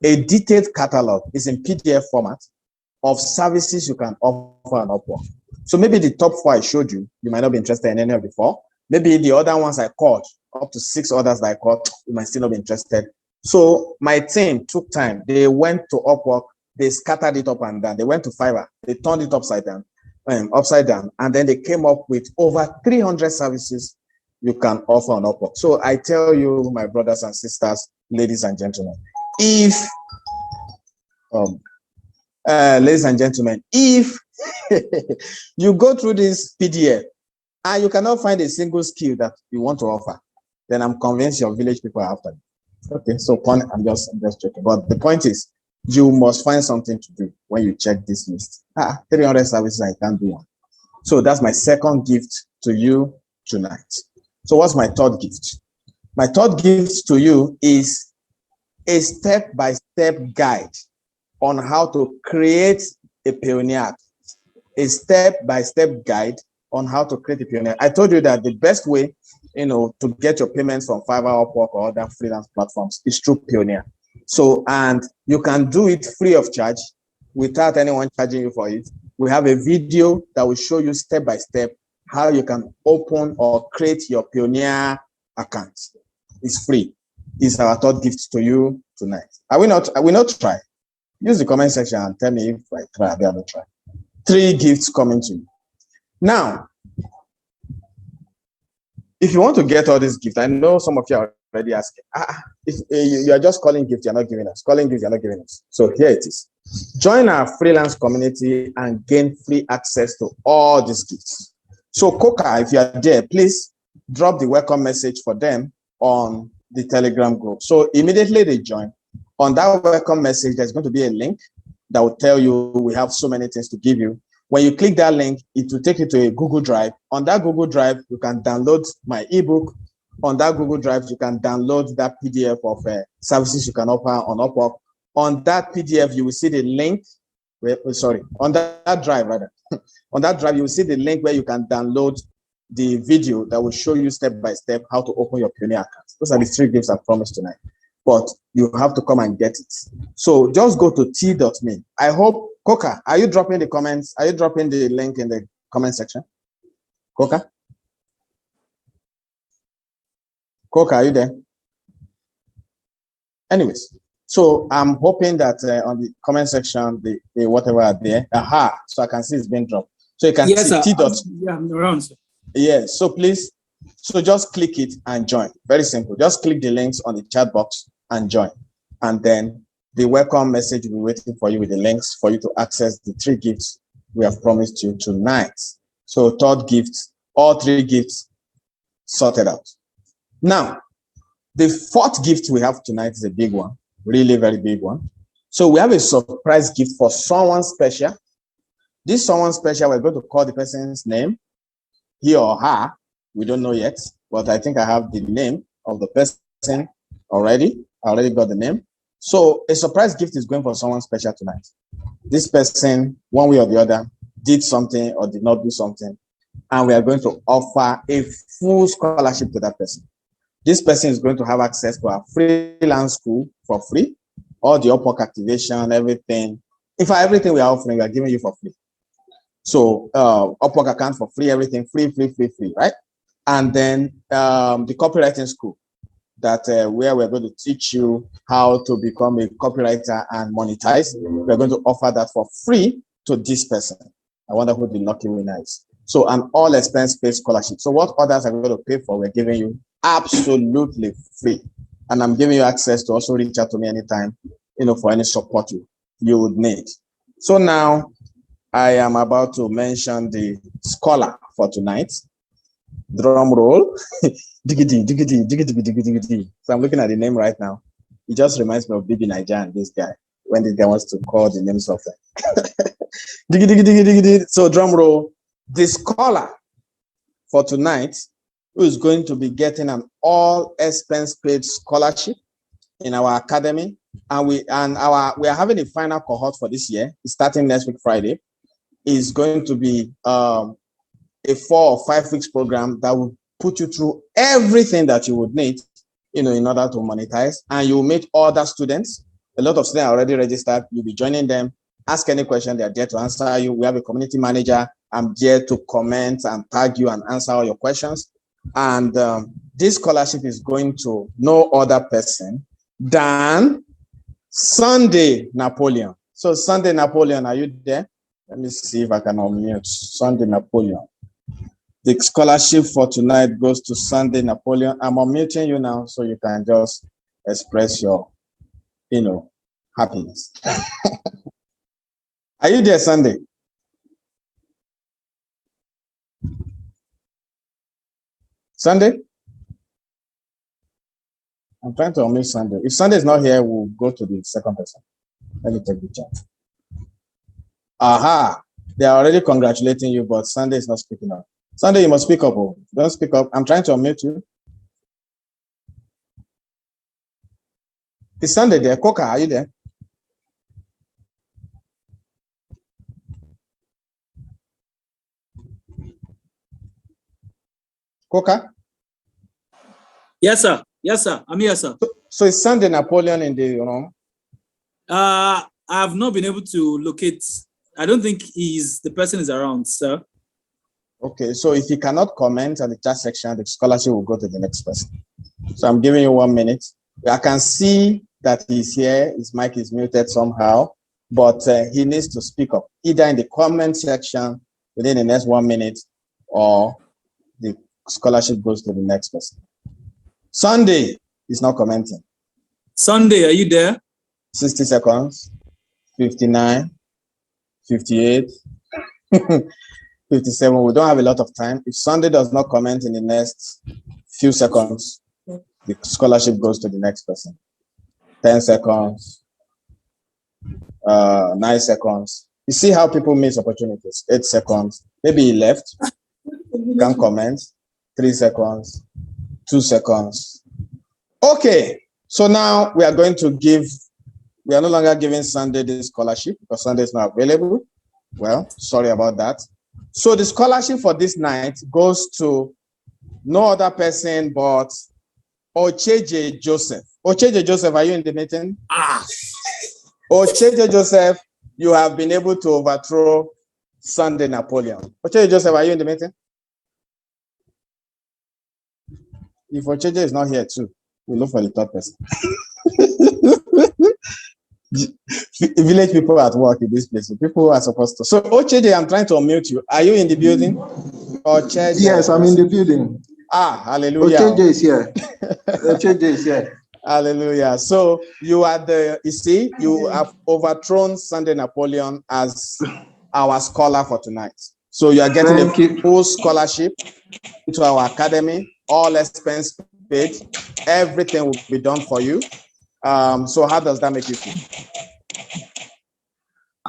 a detailed catalog. It's in PDF format of services you can offer on Upwork. So maybe the top 4 I showed you, you might not be interested in any of the 4. Maybe the other ones I called, up to 6 others that I called, you might still not be interested. So my team took time. They went to Upwork, they scattered it up and down. They went to Fiverr, they turned it upside down, and then they came up with over 300 services you can offer on Upwork. So I tell you, my brothers and sisters, ladies and gentlemen, if you go through this PDF and you cannot find a single skill that you want to offer, then I'm convinced your village people are after you. Okay, so I'm just joking. But the point is, you must find something to do when you check this list. 300 services, I can't do one. So that's my second gift to you tonight. So what's my third gift? My third gift to you is a step-by-step guide on how to create a pioneer. A step-by-step guide on how to create a pioneer. I told you that the best way, to get your payments from Fiverr, Upwork, or other freelance platforms is through Pioneer. So, and you can do it free of charge without anyone charging you for it. We have a video that will show you step-by-step how you can open or create your Pioneer account. It's free. It's our third gift to you tonight. I will not try. Use the comment section and tell me if I try, I will try. 3 gifts coming to you. Now, if you want to get all these gifts, I know some of you are already asking, if you are just calling gifts, you're not giving us. Calling gifts, you're not giving us. So here it is. Join our freelance community and gain free access to all these gifts. So Coca, if you are there, please drop the welcome message for them on the Telegram group. So immediately they join. On that welcome message, there's going to be a link that will tell you we have so many things to give you. When you click that link, it will take you to a Google Drive. On that Google Drive, you can download my ebook. On that Google Drive, you can download that PDF of services you can offer on Upwork. On that PDF, you will see the link. On that drive, rather. On that drive, you will see the link where you can download the video that will show you step by step how to open your Pioneer account. Those are the 3 gifts I promised tonight. But you have to come and get it. So just go to t.me. I hope, Coca, are you dropping the comments? Are you dropping the link in the comment section? Coca? Coca, are you there? Anyways, so I'm hoping that on the comment section, the whatever are there, so I can see it's been dropped. So you can see t.me. Yeah, I'm around, sir. Yes, so please, just click it and join. Very simple. Just click the links on the chat box and join. And then the welcome message will be waiting for you with the links for you to access the 3 gifts we have promised you tonight. So third gift, all 3 gifts sorted out. Now, the 4th gift we have tonight is a big one, really very big one. So we have a surprise gift for someone special. This someone special, we're going to call the person's name, he or her. We don't know yet, but I think I have the name of the person already. I already got the name. So a surprise gift is going for someone special tonight. This person, one way or the other, did something or did not do something, and we are going to offer a full scholarship to that person. This person is going to have access to our freelance school for free, all the Upwork activation, everything. In fact, everything we are offering, we are giving you for free. So Upwork account for free, everything free, right? And then the copywriting school that where we're going to teach you how to become a copywriter and monetize. We're going to offer that for free to this person. I wonder who the lucky winner is. So an all expense paid scholarship. So what others are going to pay for, we're giving you absolutely free. And I'm giving you access to also reach out to me anytime, for any support you would need. So now I am about to mention the scholar for tonight. Drum roll. Diggity, diggity, diggity, diggity, diggity. So I'm looking at the name right now. It just reminds me of Bibi Naija and this guy, when this guy wants to call the names of them. Diggy, diggy, diggy, diggy, diggy. So drum roll. The scholar for tonight, who is going to be getting an all expense paid scholarship in our academy, and we are having a final cohort for this year. It's starting next week Friday. Is going to be a 4 or 5 weeks program that will put you through everything that you would need, in order to monetize, and you will meet other students. A lot of students are already registered. You'll be joining them. Ask any question, they're there to answer you. We have a community manager. I'm there to comment and tag you and answer all your questions. And this scholarship is going to no other person than Sunday Napoleon. So Sunday Napoleon, are you there? Let me see if I can unmute Sunday Napoleon. The scholarship for tonight goes to Sunday Napoleon. I'm unmuting you now so you can just express your, happiness. Are you there, Sunday? Sunday? I'm trying to unmute Sunday. If Sunday is not here, we'll go to the second person. Let me take the chat. Aha! They are already congratulating you, but Sunday is not speaking up. Sunday, you must speak up. Oh. Don't speak up. I'm trying to unmute you. Is Sunday there? Coca, are you there? Coca? Yes, sir. Yes, sir. I'm here, sir. So is Sunday Napoleon in the, I have not been able to locate. I don't think the person is around, sir. Okay, so if you cannot comment on the chat section, the scholarship will go to the next person. So I'm giving you 1 minute. I can see that he's here. His mic is muted somehow, but he needs to speak up either in the comment section within the next 1 minute, or the scholarship goes to the next person. Sunday is not commenting. Sunday, are you there? 60 seconds, 59, 58, 57. We don't have a lot of time. If Sunday does not comment in the next few seconds, the scholarship goes to the next person. 10 seconds, 9 seconds. You see how people miss opportunities. 8 seconds. Maybe he left. Can't comment. 3 seconds. 2 seconds. Okay. So now we are going to we are no longer giving Sunday the scholarship because Sunday is not available. Well, sorry about that. So the scholarship for this night goes to no other person but Ocheje Joseph. Ocheje Joseph, are you in the meeting? Ocheje Joseph, you have been able to overthrow Sunday Napoleon. Ocheje Joseph, are you in the meeting? If Ocheje is not here too, we'll look for the third person. Village people at work in this place. People are supposed to. So Ocheje, I'm trying to unmute you. Are you in the building? Ocheje? Yes, I'm in the building. Hallelujah. Ocheje is here. Ocheje is here. Hallelujah. So you are you have overthrown Sunday Napoleon as our scholar for tonight. So you are getting a full scholarship into our academy, all expense paid. Everything will be done for you. So how does that make you feel?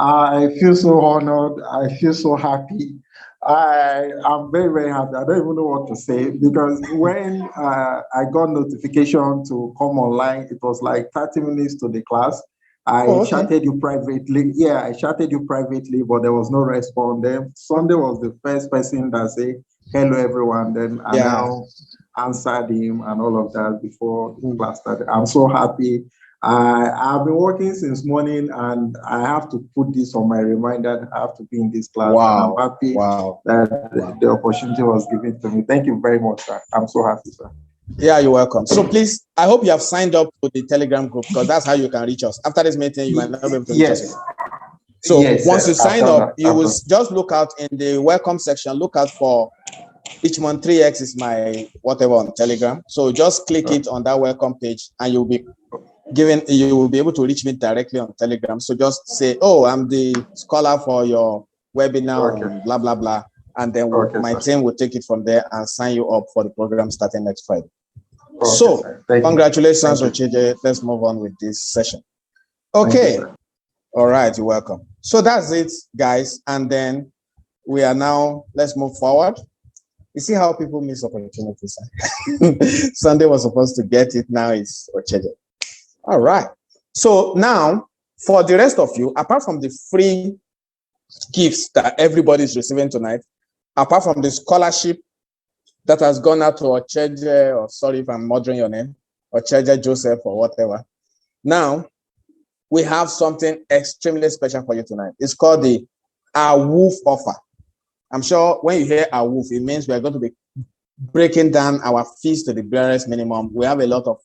I feel so honored. I feel so happy. I'm very, very happy. I don't even know what to say, because when I got notification to come online, it was like 30 minutes to the class. I chatted you privately. Yeah, I chatted you privately, but there was no response. Then Sunday was the first person that said, hello, everyone. Then I now answered him and all of that before the class started. I'm so happy. I've been working since morning, and I have to put this on my reminder. I have to be in this class. Wow. And I'm happy that the opportunity was given to me. Thank you very much, sir. I'm so happy, sir. Yeah, you're welcome. So please, I hope you have signed up to the Telegram group, because that's how you can reach us. After this meeting, you might not be able to reach us. So once you sign up, you will just look out in the welcome section, look out for Richmond 3X is my whatever on Telegram. So just click it on that welcome page, and you will be able to reach me directly on Telegram. So just say, oh, I'm the scholar for your webinar, and blah, blah, blah. And then my team will take it from there and sign you up for the program starting next Friday. So, Thank you. congratulations, Thank you. Ochije. Let's move on with this session. Okay. All right, you're welcome. So that's it, guys. And then we are now, let's move forward. You see how people miss opportunities. Sunday was supposed to get it, now it's Ochije. All right. So now, for the rest of you, apart from the free gifts that everybody's receiving tonight, apart from the scholarship that has gone out to Ocheje, or sorry if I'm murdering your name, Ocheje Joseph or whatever. Now, we have something extremely special for you tonight. It's called the AWOOF offer. I'm sure when you hear AWOOF, it means we are going to be breaking down our fees to the barest minimum. We have a lot of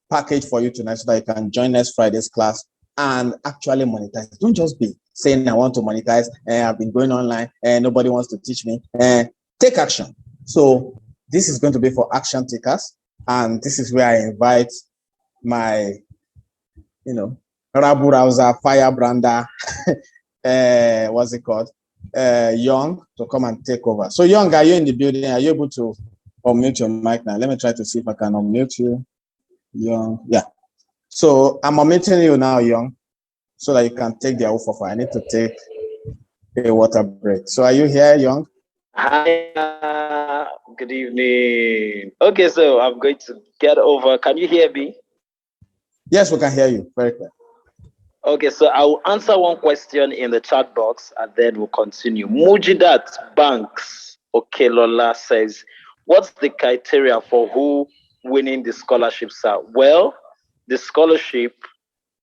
package for you tonight so that you can join next Friday's class and actually monetize. Don't just be saying I want to monetize and I've been going online and nobody wants to teach me. Take action. So this is going to be for action takers, and this is where I invite my, Rabu Rouser, firebrander, what's it called? Young, to come and take over. So Young, are you in the building? Are you able to unmute your mic now? Let me try to see if I can unmute you. Young, yeah. So I'm unmuting you now, Young, so that you can take the offer. I need to take a water break. So are you here, Young? Hi, good evening. Okay, so I'm going to get over. Can you hear me? Yes, we can hear you very clear. Okay, so I'll answer one question in the chat box and then we'll continue. Mujidat Banks Okelola says, what's the criteria for who winning the scholarships are? Well, the scholarship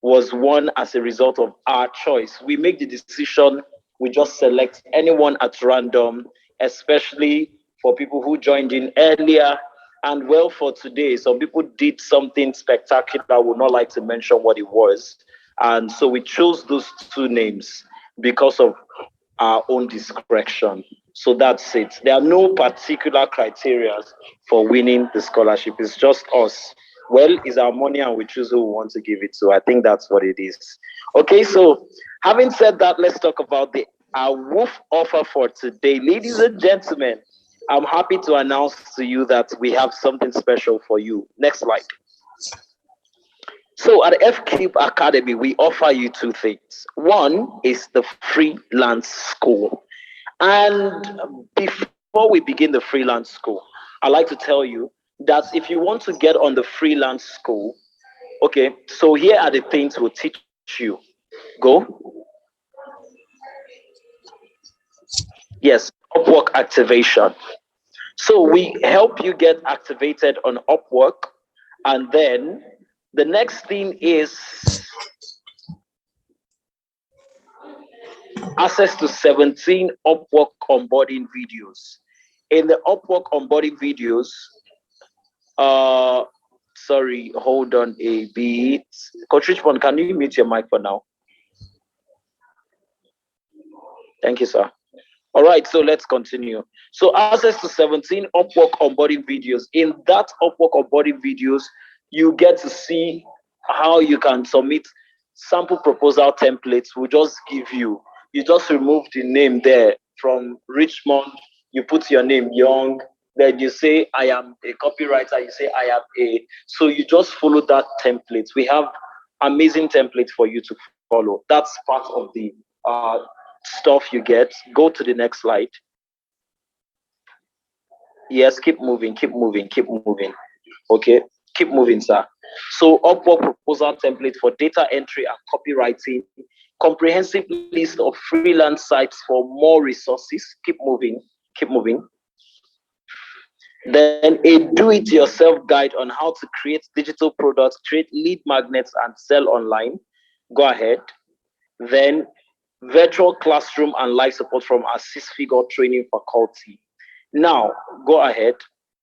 was won as a result of our choice. We make the decision, we just select anyone at random, especially for people who joined in earlier. And well, for today, some people did something spectacular. I would not like to mention what it was. And so we chose those two names because of our own discretion. So that's it. There are no particular criteria for winning the scholarship. It's just us. Well, it's our money and we choose who we want to give it to. I think that's what it is. Okay, so having said that, let's talk about the AWOOF offer for today. Ladies and gentlemen, I'm happy to announce to you that we have something special for you. Next slide. So at FCube Academy, we offer you two things. One is the Freelance School. And before we begin the Freelance School, I'd like to tell you that if you want to get on the Freelance School, okay, so here are the things we'll teach you. Go. Yes, Upwork activation. So we help you get activated on Upwork, and then the next thing is access to 17 Upwork onboarding videos. In the Upwork onboarding videos, sorry, hold on a bit. Coach Richmond, can you mute your mic for now? Thank you, sir. All right, so let's continue. So access to 17 Upwork onboarding videos. In that Upwork onboarding videos, you get to see how you can submit sample proposal templates. We'll just give you. You just remove the name there from Richmond. You put your name Young. Then you say, I am a copywriter. You say, I am a. So you just follow that template. We have amazing templates for you to follow. That's part of the stuff you get. Go to the next slide. Yes, keep moving, keep moving, keep moving. Okay, keep moving, sir. So Upwork proposal template for data entry and copywriting, comprehensive list of freelance sites for more resources. Keep moving, keep moving. Then a do-it-yourself guide on how to create digital products, create lead magnets and sell online. Go ahead. Then virtual classroom and live support from our 6-figure training faculty. Now, go ahead.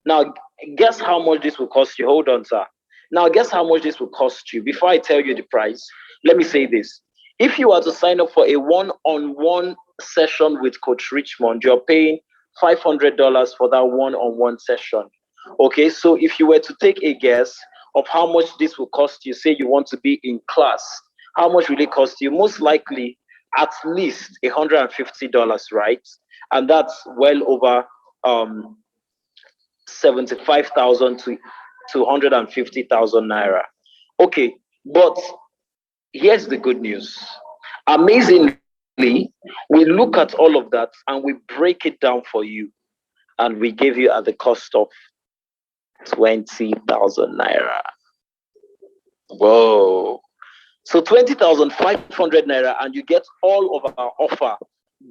Now, guess how much this will cost you. Hold on, sir. Now, guess how much this will cost you. Before I tell you the price, let me say this. If you are to sign up for a one-on-one session with Coach Richmond, you're paying $500 for that one-on-one session. Okay, so if you were to take a guess of how much this will cost you, say you want to be in class, how much will it cost you? Most likely, at least $150, right? And that's well over 75,000 to to 150,000 naira. Okay, but here's the good news. Amazingly, we look at all of that and we break it down for you, and we give you at the cost of 20,000 naira. Whoa. So 20,500 naira, and you get all of our offer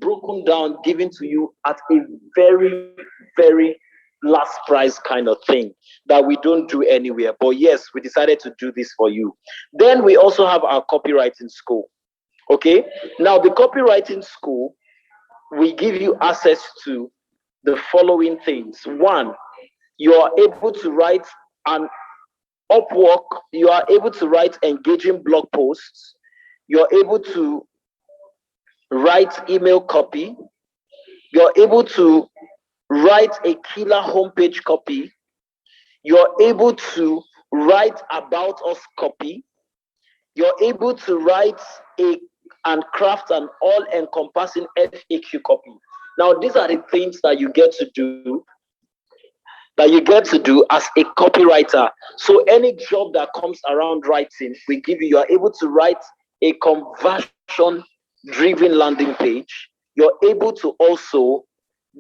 broken down, given to you at a very, very last price kind of thing that we don't do anywhere. But yes, we decided to do this for you. Then we also have our copywriting school. Okay. Now, the copywriting school, we give you access to the following things. One, you are able to write an Upwork, you are able to write engaging blog posts, you're able to write email copy, you're able to write a killer homepage copy, you're able to write about us copy, you're able to write and craft an all-encompassing FAQ copy. Now, these are the things that you get to do as a copywriter. So any job that comes around writing, we give you. You are able to write a conversion-driven landing page. You're able to also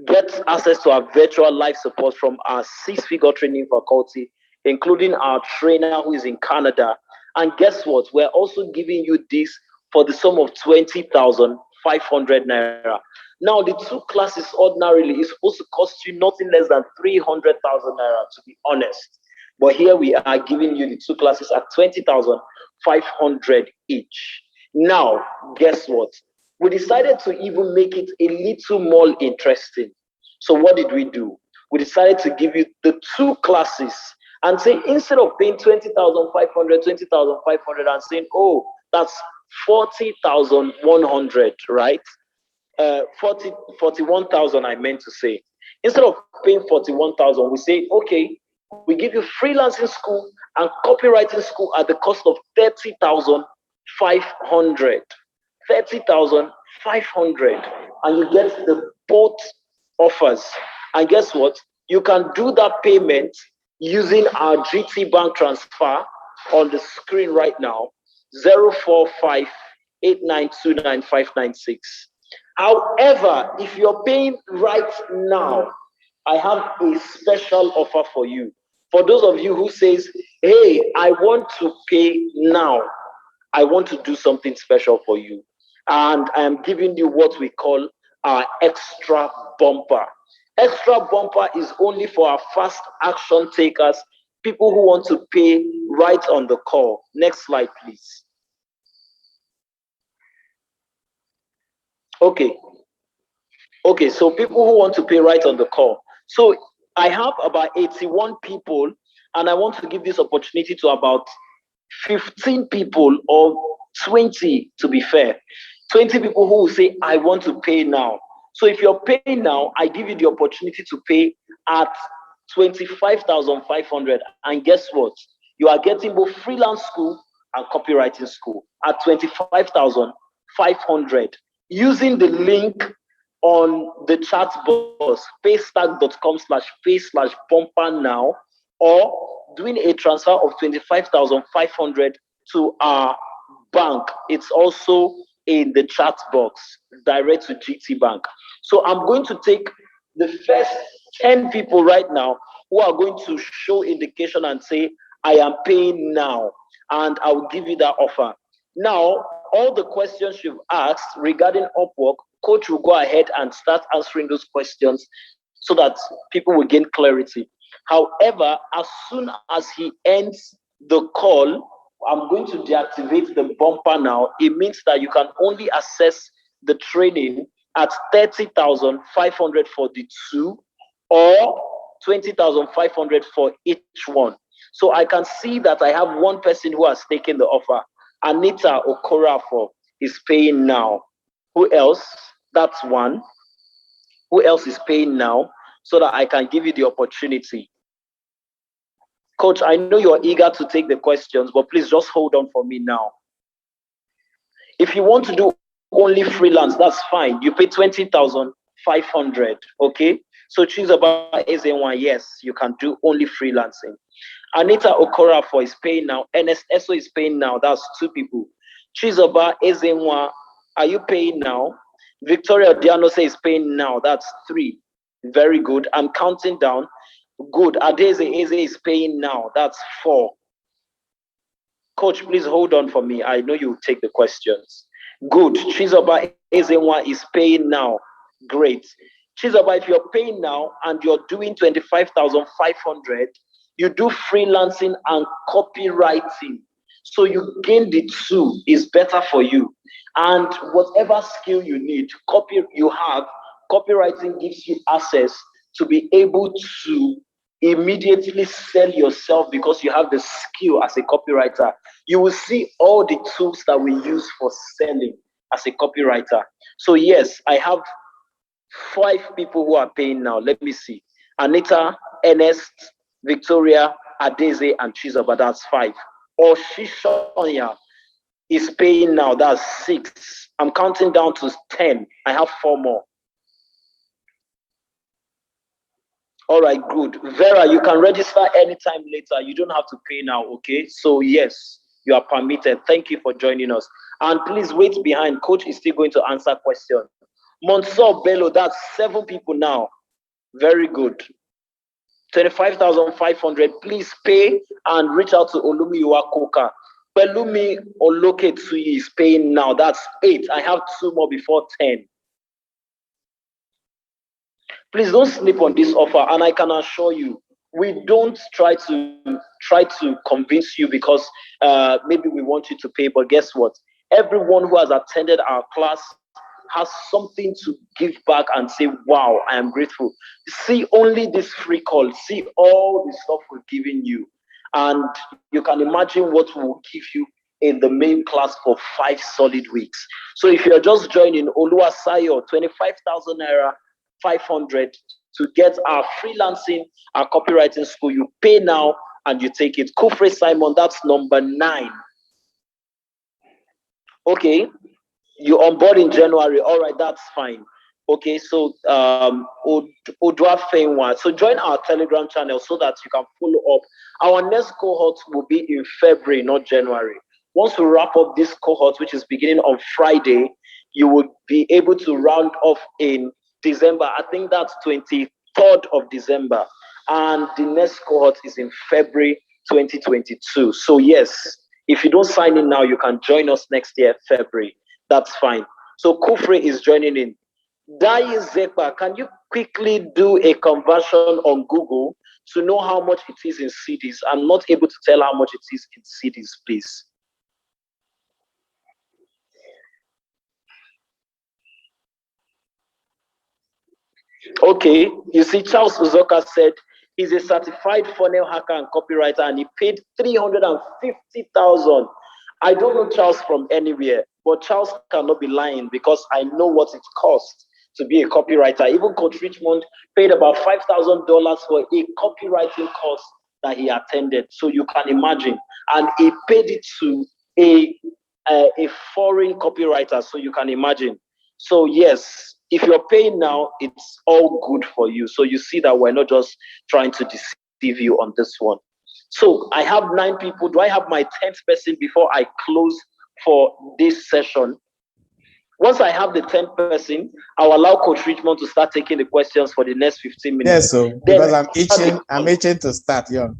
get access to our virtual live support from our 6-figure training faculty, including our trainer who is in Canada. And guess what? We're also giving you this for the sum of 20,500 naira. Now, the 2 classes ordinarily is supposed to cost you nothing less than 300,000 naira, to be honest. But here we are giving you the 2 classes at 20,500 each. Now, guess what? We decided to even make it a little more interesting. So what did we do? We decided to give you the 2 classes and say, instead of paying 20,500 and saying, oh, that's 40,100, right? 41,000, I meant to say. Instead of paying 41,000, we say, okay, we give you freelancing school and copywriting school at the cost of 30,500. 30,500, and you get the both offers. And guess what? You can do that payment using our GT Bank transfer on the screen right now, 04589299596. However, if you're paying right now, I have a special offer for you. For those of you who says, hey, I want to pay now, I want to do something special for you. And I am giving you what we call our extra bumper. Extra bumper is only for our fast action takers, people who want to pay right on the call. Next slide, please. Okay, so people who want to pay right on the call. So I have about 81 people, and I want to give this opportunity to about 15 people, or 20 to be fair. 20 people who will say, I want to pay now. So if you're paying now, I give you the opportunity to pay at 25,500. And guess what? You are getting both freelance school and copywriting school at 25,500 using the link on the chat box, paystack.com/pay/bumper now, or doing a transfer of 25,500 to our bank. It's also in the chat box, direct to GT Bank. So I'm going to take the first 10 people right now who are going to show indication and say, I am paying now, and I will give you that offer. Now, all the questions you've asked regarding Upwork, Coach will go ahead and start answering those questions so that people will gain clarity. However, as soon as he ends the call, I'm going to deactivate the bumper now. It means that you can only access the training at 30,500 for the 2, or 20,500 for each one. So I can see that I have one person who has taken the offer. Anita Okorafor is paying now. Who else? That's one. Who else is paying now so that I can give you the opportunity? Coach, I know you're eager to take the questions, but please just hold on for me now. If you want to do only freelance, that's fine. You pay 20,500, okay? So choose about Ezenwa, yes, you can do only freelancing. Anita Okorafor is paying now. NSSO is paying now. That's 2 people. Chizoba Ezenwa, are you paying now? Victoria Dianose is paying now. That's 3. Very good. I'm counting down. Good. Adeze Eze is paying now. That's 4. Coach, please hold on for me. I know you take the questions. Good. Chizoba Ezenwa is paying now. Great. Chizoba, if you're paying now and you're doing 25,500, you do freelancing and copywriting. So you gain the 2 is better for you. And whatever skill you need, copywriting gives you access to be able to immediately sell yourself because you have the skill as a copywriter. You will see all the tools that we use for selling as a copywriter. So yes, I have 5 people who are paying now. Let me see. Anita, Ernest, Victoria, Adeze, and Chizoba. That's 5. Or Shishonya is paying now. That's 6. I'm counting down to 10. I have 4 more. All right, good. Vera, you can register anytime later. You don't have to pay now, okay? So yes, you are permitted. Thank you for joining us. And please wait behind. Coach is still going to answer questions. Monso Bello, that's 7 people now. Very good. 25,500. Please pay and reach out to Olumi Iwakoka. Pelumi Oloke Tsuyi is paying now. That's 8. I have 2 more before 10. Please don't sleep on this offer, and I can assure you, we don't try to convince you because maybe we want you to pay. But guess what? Everyone who has attended our class has something to give back and say, wow, I am grateful. See only this free call. See all the stuff we're giving you. And you can imagine what we'll give you in the main class for 5 solid weeks. So if you're just joining Oluwasayo, 25,000 naira, 500 to get our freelancing, our copywriting school, you pay now and you take it. Kufre Simon, that's number 9. Okay. You on board in January. All right, that's fine. Okay, so Odwa Fenwa. So join our Telegram channel so that you can follow up. Our next cohort will be in February, not January. Once we wrap up this cohort, which is beginning on Friday, you will be able to round off in December. I think that's 23rd of December. And the next cohort is in February 2022. So yes, if you don't sign in now, you can join us next year, February. That's fine. So Kufre is joining in. Dai Zepa, can you quickly do a conversion on Google to know how much it is in CDs? I'm not able to tell how much it is in CDs, please. Okay, you see, Charles Uzoka said he's a certified funnel hacker and copywriter, and he paid 350,000. I don't know Charles from anywhere, but Charles cannot be lying because I know what it costs to be a copywriter. Even Coach Richmond paid about $5,000 for a copywriting course that he attended. So you can imagine, and he paid it to a foreign copywriter. So you can imagine. So yes, if you're paying now, it's all good for you. So you see that we're not just trying to deceive you on this one. So I have 9 people. Do I have my 10th person before I close for this session? Once I have the 10th person, I'll allow Coach Richmond to start taking the questions for the next 15 minutes. Yes, so because I'm itching to start, Young.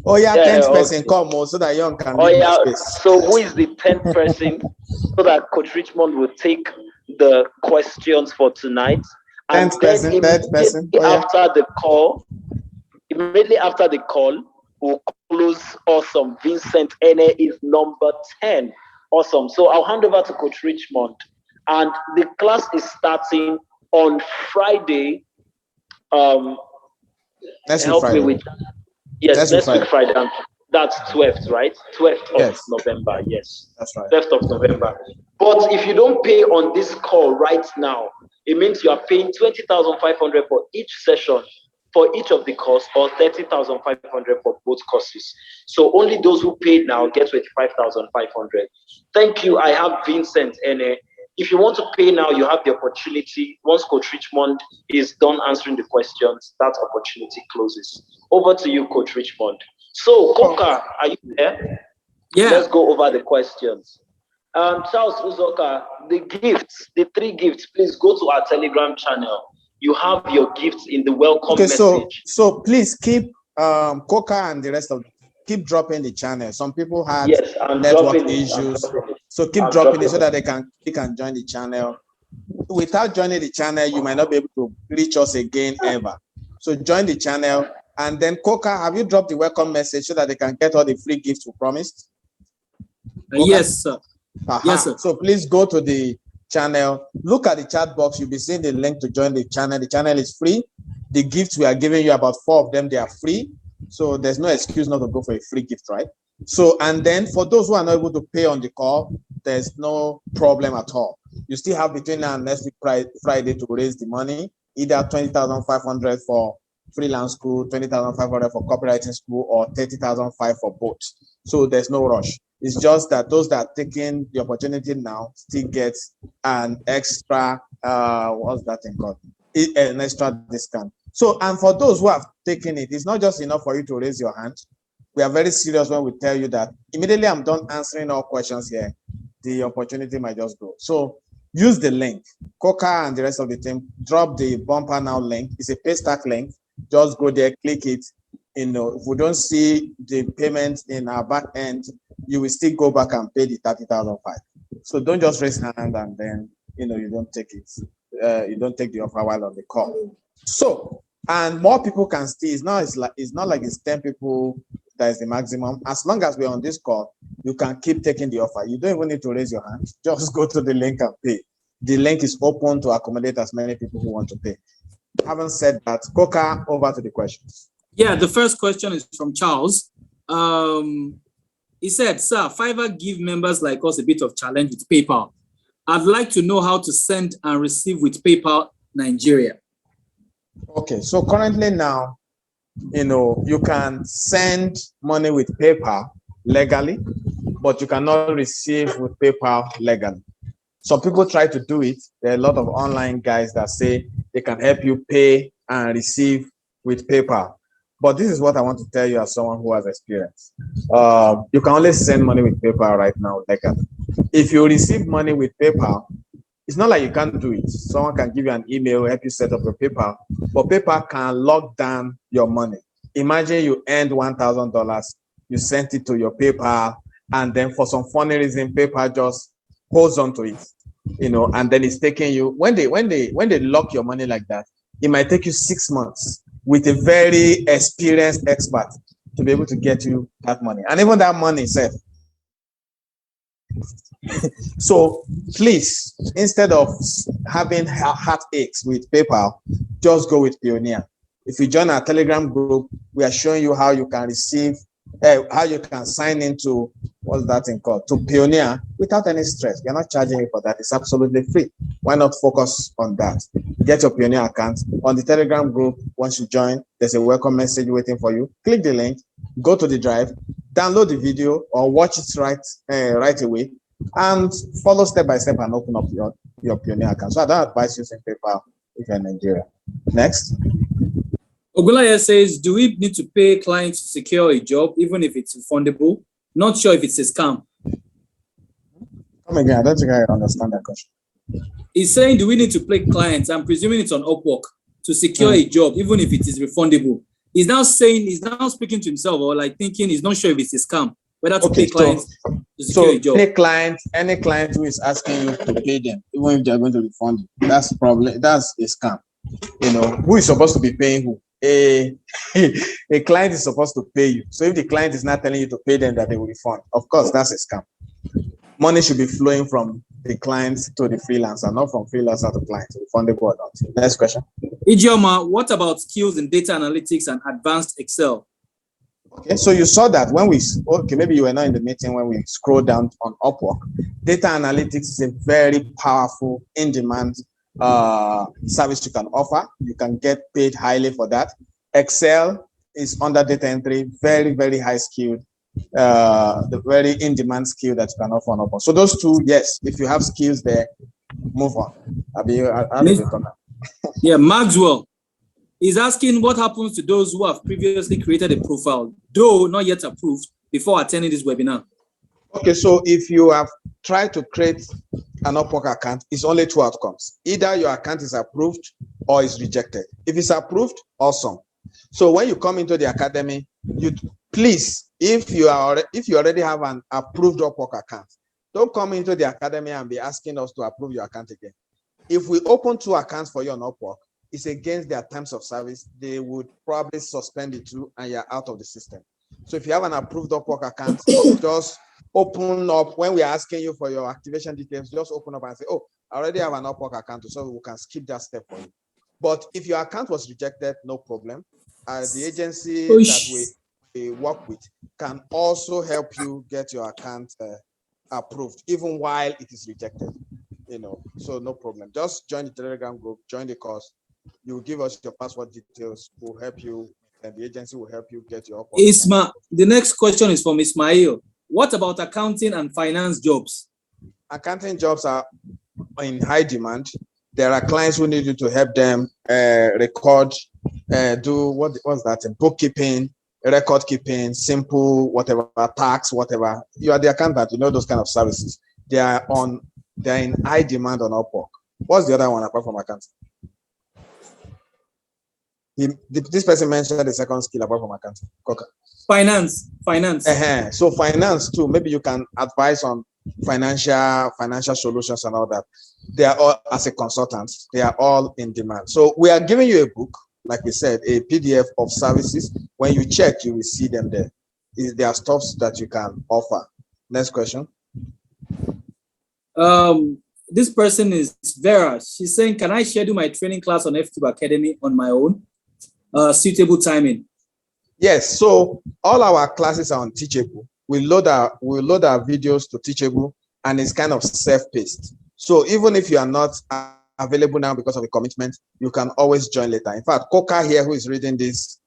Oh yeah, 10th person, come on, so that Young can leave my space. So who is the 10th person so that Coach Richmond will take the questions for tonight? And 10th person. After the call, immediately after the call, we'll close. Awesome. Vincent Ene is number 10. Awesome. So I'll hand over to Coach Richmond. And the class is starting on Friday. Next help Friday. me with yes, next week Friday. That's 12th, right? 12th of November. Yes. That's right. 12th of November. But if you don't pay on this call right now, it means you are paying 20,500 for each session, for each of the courses, or 30,500 for both courses. So only those who paid now get 25,500. Thank you. I have Vincent Ene. If you want to pay now, you have the opportunity. Once Coach Richmond is done answering the questions, that opportunity closes. Over to you, Coach Richmond. So, Koka, are you there? Yeah. Let's go over the questions. Charles Uzoka, the gifts, the 3 gifts, please go to our Telegram channel. You have your gifts in the welcome message. So please keep Koka and the rest of keep dropping the channel. Some people had network issues, so keep dropping it so that they can join the channel. Without joining the channel, you might not be able to reach us again ever. So join the channel, and then Koka, have you dropped the welcome message so that they can get all the free gifts we promised? Yes, sir. Yes, sir. So please go to the channel, look at the chat box. You'll be seeing the link to join the channel. The channel is free. The gifts we are giving you, about 4 of them, they are free. So there's no excuse not to go for a free gift, right? So, and then for those who are not able to pay on the call, there's no problem at all. You still have between now and next week Friday to raise the money, either 20,500 for freelance school, 20,500 for copywriting school, or 30,500 for both. So there's no rush. It's just that those that are taking the opportunity now still get an extra, what's that thing called? An extra discount. So, and for those who have taken it, it's not just enough for you to raise your hand. We are very serious when we tell you that immediately I'm done answering all questions here, the opportunity might just go. So use the link. Koka and the rest of the team, drop the bumper now link. It's a paystack link. Just go there, click it. If we don't see the payment in our back end, you will still go back and pay the 30,500. So don't just raise hand and then you don't take it. You don't take the offer while on the call. So, and more people can still. It's not like it's 10 people that is the maximum. As long as we're on this call, you can keep taking the offer. You don't even need to raise your hand. Just go to the link and pay. The link is open to accommodate as many people who want to pay. Having said that, Koka, over to the questions. Yeah, the first question is from Charles. He said, sir, Fiverr give members like us a bit of challenge with PayPal. I'd like to know how to send and receive with PayPal Nigeria. Okay, so currently now, you can send money with PayPal legally, but you cannot receive with PayPal legally. Some people try to do it. There are a lot of online guys that say they can help you pay and receive with PayPal. But this is what I want to tell you as someone who has experience. You can only send money with PayPal right now legally. If you receive money with PayPal, it's not like you can't do it. Someone can give you an email, help you set up your PayPal, but PayPal can lock down your money. Imagine you earned $1,000, you sent it to your PayPal, and then for some funny reason, PayPal just holds on to it, and then it's taking you. When they lock your money like that, it might take you 6 months with a very experienced expert to be able to get you that money, and even that money itself. So please, instead of having heartaches with PayPal, just go with Pioneer. If you join our Telegram group, we are showing you how you can receive, how you can sign into, what's that thing called, to Pioneer without any stress. We're not charging you for that. It's absolutely free. Why not focus on that? Get your Pioneer account. On the Telegram group, once you join, there's a welcome message waiting for you. Click the link, go to the drive, download the video or watch it right away, and follow step by step and open up your Pioneer account. So I don't advise using PayPal if you're in Nigeria. Next. Ogulaya says, do we need to pay clients to secure a job, even if it's refundable? Not sure if it's a scam. Come again, I don't think I understand that question. He's saying, do we need to pay clients? I'm presuming it's on Upwork to secure a job, even if it is refundable. He's now speaking to himself or like thinking he's not sure if it's a scam, whether to pay clients to secure a job. Any client who is asking you to pay them, even if they're going to refund you, that's a scam. Who is supposed to be paying who? A client is supposed to pay you. So if the client is not telling you to pay them that they will refund, of course, that's a scam. Money should be flowing from the client to the freelancer, not from freelancer to client, refundable or not. Next question. Ijeoma, what about skills in data analytics and advanced Excel? Okay, so you saw that when maybe you were not in the meeting when we scroll down on Upwork. Data analytics is a very powerful, in-demand service you can offer. You can get paid highly for that. Excel is under data entry, very, very high skilled, the very in-demand skill that you can offer on Upwork. So those two, yes, if you have skills there, move on. I'll be Yeah, Maxwell is asking what happens to those who have previously created a profile, though not yet approved, before attending this webinar. Okay, so if you have tried to create an Upwork account, it's only two outcomes. Either your account is approved or is rejected. If it's approved, awesome. So when you come into the academy, you please, if you already have an approved Upwork account, don't come into the academy and be asking us to approve your account again. If we open two accounts for you on Upwork, it's against their terms of service. They would probably suspend it too, and you're out of the system. So if you have an approved Upwork account, just open up. When we're asking you for your activation details, just open up and say, oh, I already have an Upwork account, so we can skip that step for you. But if your account was rejected, no problem. The agency that we work with can also help you get your account approved, even while it is rejected. So no problem. Just join the Telegram group, join the course. You give us your password details. We'll help you, and the agency will help you get your Upwork. The next question is from Ismail. What about accounting and finance jobs? Accounting jobs are in high demand. There are clients who need you to help them record, do what's that? Bookkeeping, record keeping, simple, whatever, tax, whatever. You are the accountant, you know those kind of services. They're in high demand on Upwork. What's the other one apart from accounting? This person mentioned the second skill apart from accounting. Finance. So finance too. Maybe you can advise on financial solutions and all that. They are all, as a consultant, they are all in demand. So we are giving you a book, like we said, a PDF of services. When you check, you will see them there. There are stuffs that you can offer. Next question. This person is Vera. She's saying, can I schedule my training class on FTube Academy on my own? Suitable timing. Yes, so all our classes are on Teachable. We load our videos to Teachable, and it's kind of self-paced. So even if you are not available now because of a commitment, you can always join later. In fact, Coca here, who is reading these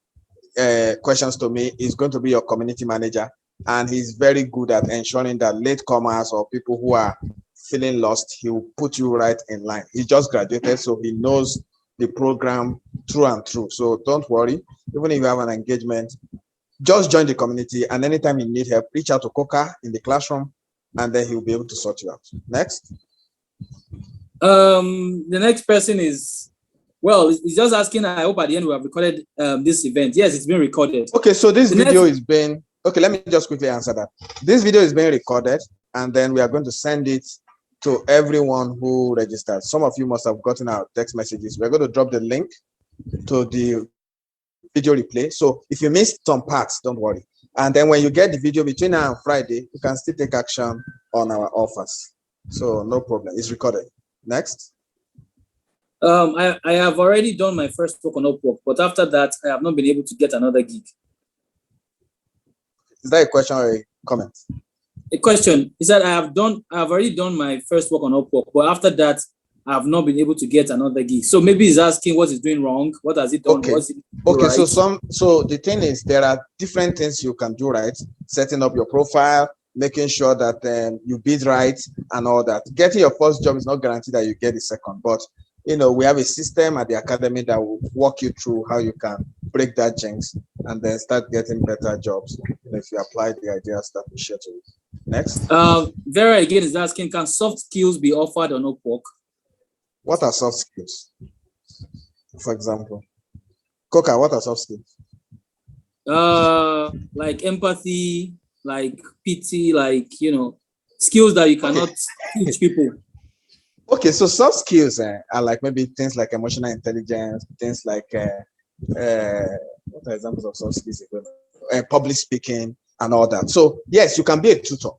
questions to me, is going to be your community manager, and he's very good at ensuring that latecomers or people who are feeling lost, he will put you right in line. He just graduated, so he knows the program through and through. So don't worry, even if you have an engagement, just join the community, and anytime you need help, reach out to Coca in the classroom, and then he'll be able to sort you out. Next. The next person is, well, he's just asking, I hope at the end we have recorded this event. Yes, it's been recorded. Okay, so this video is being, okay, let me just quickly answer that. This video is being recorded, and then we are going to send it to everyone who registered. Some of you must have gotten our text messages. We're going to drop the link to the video replay. So if you missed some parts, don't worry. And then when you get the video between now and Friday, you can still take action on our offers. So no problem, it's recorded. Next. I have already done my first work on Upwork, but after that, I have not been able to get another gig. Is that a question or a comment? A question. He said, I have already done my first work on Upwork, but after that, I have not been able to get another gig. So maybe he's asking what he's doing wrong. What has it done? Okay. Right? So the thing is, there are different things you can do right. Setting up your profile, making sure that you bid right and all that. Getting your first job is not guaranteed that you get the second, but we have a system at the academy that will walk you through how you can break that jinx and then start getting better jobs if you apply the ideas that we share to you. Next. Vera again is asking, can soft skills be offered on Upwork? What are soft skills? For example, Coca, what are soft skills? Like empathy, like pity, like skills that you cannot teach people. Okay, so soft skills are like maybe things like emotional intelligence, things like what are examples of soft skills? Public speaking and all that. So yes, you can be a tutor.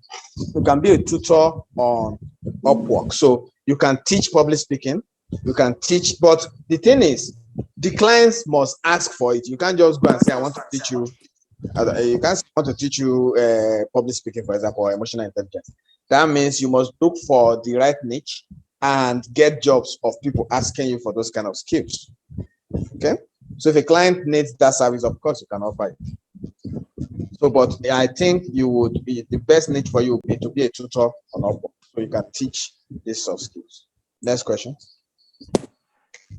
You can be a tutor on Upwork. So you can teach public speaking. You can teach, but the thing is, the clients must ask for it. You can't just go and say, I want to teach you. You can't want to teach you public speaking, for example, or emotional intelligence. That means you must look for the right niche and get jobs of people asking you for those kind of skills. Okay, so if a client needs that service, of course you can offer it. So, but I think you would be the best niche for you would be to be a tutor on Upwork, so you can teach these soft skills. Next question.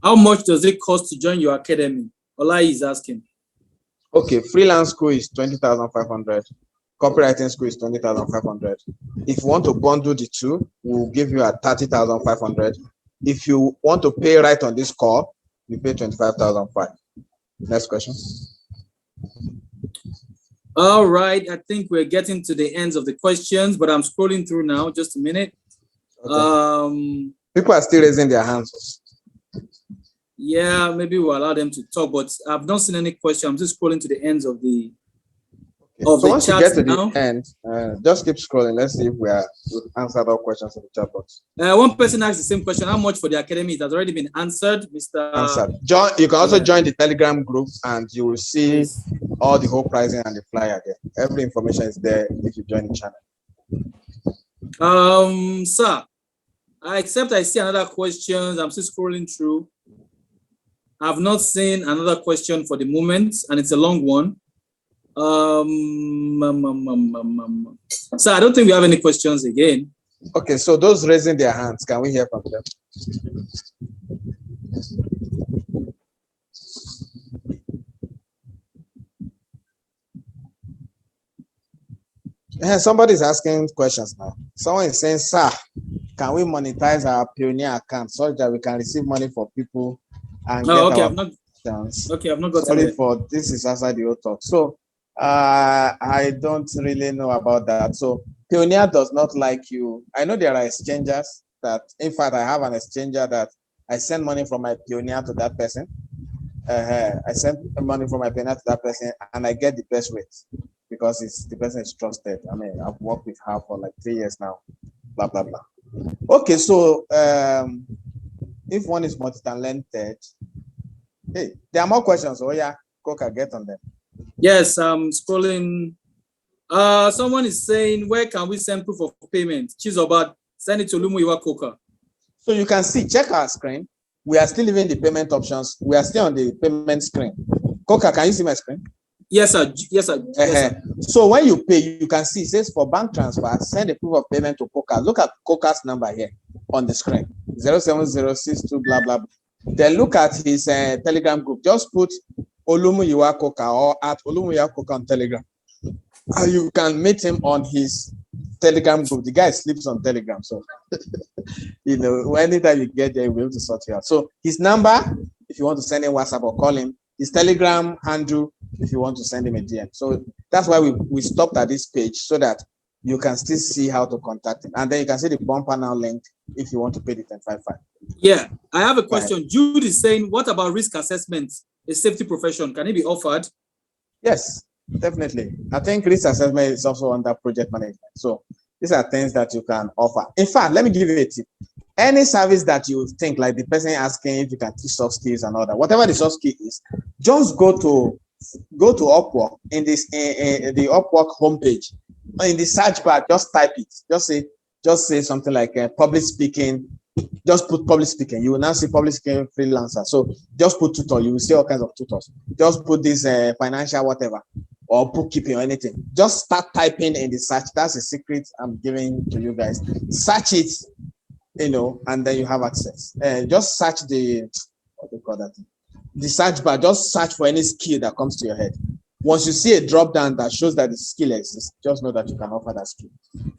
How much does it cost to join your academy? Olai is asking. Okay, freelance school is 20,500. Copywriting school is 20,500. If you want to bundle the two, we'll give you at 30,500. If you want to pay right on this call, you pay 25,500. Next question. All right, I think we're getting to the ends of the questions, but I'm scrolling through now. Just a minute. Okay. People are still raising their hands. Yeah, maybe we'll allow them to talk, but I've not seen any question. I'm just scrolling to the ends of the So once you get to the end, just keep scrolling. Let's see if we've answered all questions in the chat box. One person asked the same question. How much for the academy? It has already been answered, Mr. Answered. You can also join the Telegram group and you will see all the whole pricing and the flyer there. Every information is there if you join the channel. Sir, I see another question. I'm still scrolling through. I've not seen another question for the moment, and it's a long one. So I don't think we have any questions again. Okay, so those raising their hands, can we hear from them? Somebody's asking questions now. Someone is saying, sir, can we monetize our Pioneer account so that we can receive money for people and get okay, our I've not got Sorry for this is outside the old talk. So I don't really know about that. So Pioneer does not like you. I know there are exchangers that, in fact, I have an exchanger that I send money from my Pioneer to that person. I send money from my Pioneer to that person and I get the best rate because the person is trusted. I mean, I've worked with her for like 3 years now, blah, blah, blah. Okay, so if one is multi-talented, hey, there are more questions. Oh yeah, Coca, get on them. Yes, I'm scrolling. Someone is saying, where can we send proof of payment? Chizobat, send it to Lumuyiwa Coca. So you can see, check our screen. We are still leaving the payment options. We are still on the payment screen. Coca, can you see my screen? Yes, sir. Yes, sir. Yes, sir. So when you pay, you can see it says for bank transfer, send a proof of payment to Coca. Look at Coca's number here on the screen, 07062 blah blah blah. Then look at his Telegram group. Just put Olumuyiwa Coca or at Olumuyiwa Coca on Telegram. And you can meet him on his Telegram group. The guy sleeps on Telegram, so you know, anytime you get there, we'll be able to sort you out. So his number, if you want to send him WhatsApp or call him, his Telegram handle, if you want to send him a DM. So that's why we stopped at this page so that you can still see how to contact him. And then you can see the bumper now linked if you want to pay the 1055. Yeah, I have a question. Jude is saying, what about risk assessment? A safety profession, can it be offered? Yes, definitely. I think risk assessment is also under project management. So these are things that you can offer. In fact, let me give you a tip. Any service that you think, like the person asking if you can teach soft skills and all that, whatever the soft skill is, just go to Upwork in this the Upwork homepage. In the search bar, just type it. Just say something like public speaking. Just put public speaking. You will now see public speaking freelancer. So just put tutor. You will see all kinds of tutors. Just put this financial whatever or bookkeeping or anything. Just start typing in the search. That's a secret I'm giving to you guys. Search it, you know, and then you have access. Just search the what do you call that? The search bar. Just search for any skill that comes to your head. Once you see a drop down that shows that the skill exists, just know that you can offer that skill.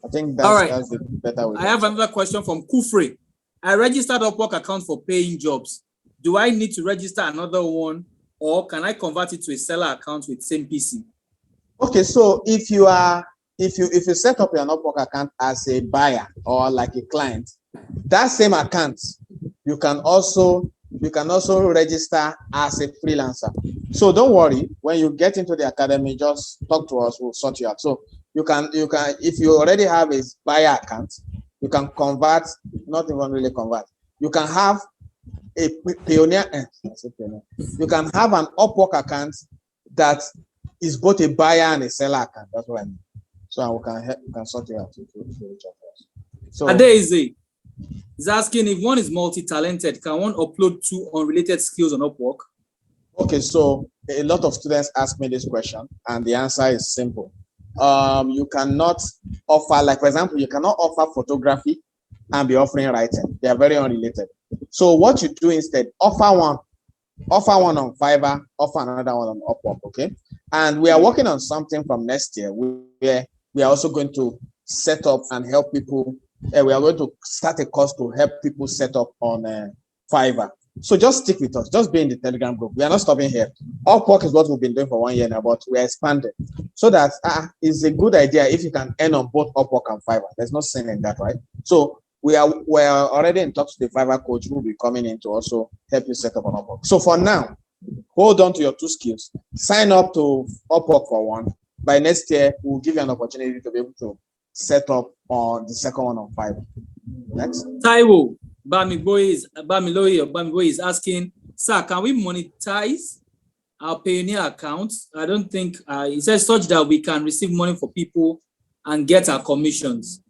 I think that's, that's the better way. I have another question from Kufri. I registered Upwork account for paying jobs. Do I need to register another one, or can I convert it to a seller account with same PC? Okay, so if you set up your Upwork account as a buyer or like a client, that same account you can also register as a freelancer. So don't worry, when you get into the academy, just talk to us, we'll sort you out. So you can if you already have a buyer account, you can convert, not even really convert. You can have a Pioneer, you can have an Upwork account that is both a buyer and a seller account. That's what I mean. So we can sort you out. So Adezi is asking if one is multi-talented, can one upload 2 unrelated skills on Upwork? Okay, so a lot of students ask me this question, and the answer is simple. You cannot offer, like for example, you cannot offer photography and be offering writing. They are very unrelated. So what you do instead, offer one on Fiverr, offer another one on Upwork, okay? And we are working on something from next year where we are also going to set up and help people. We are going to start a course to help people set up on Fiverr. So just stick with us. Just be in the Telegram group. We are not stopping here. Upwork is what we've been doing for 1 year now, but we are expanding. So that is a good idea if you can earn on both Upwork and Fiverr. There's no sin in that, right? So we're already in touch with the Fiverr coach who will be coming in to also help you set up on Upwork. So for now, hold on to your 2 skills. Sign up to Upwork for one. By next year, we'll give you an opportunity to be able to set up on the second one on Fiverr. Next. Taiwo Bamiloye is asking, sir, can we monetize our Payoneer accounts? I don't think it says such that we can receive money for people and get our commissions.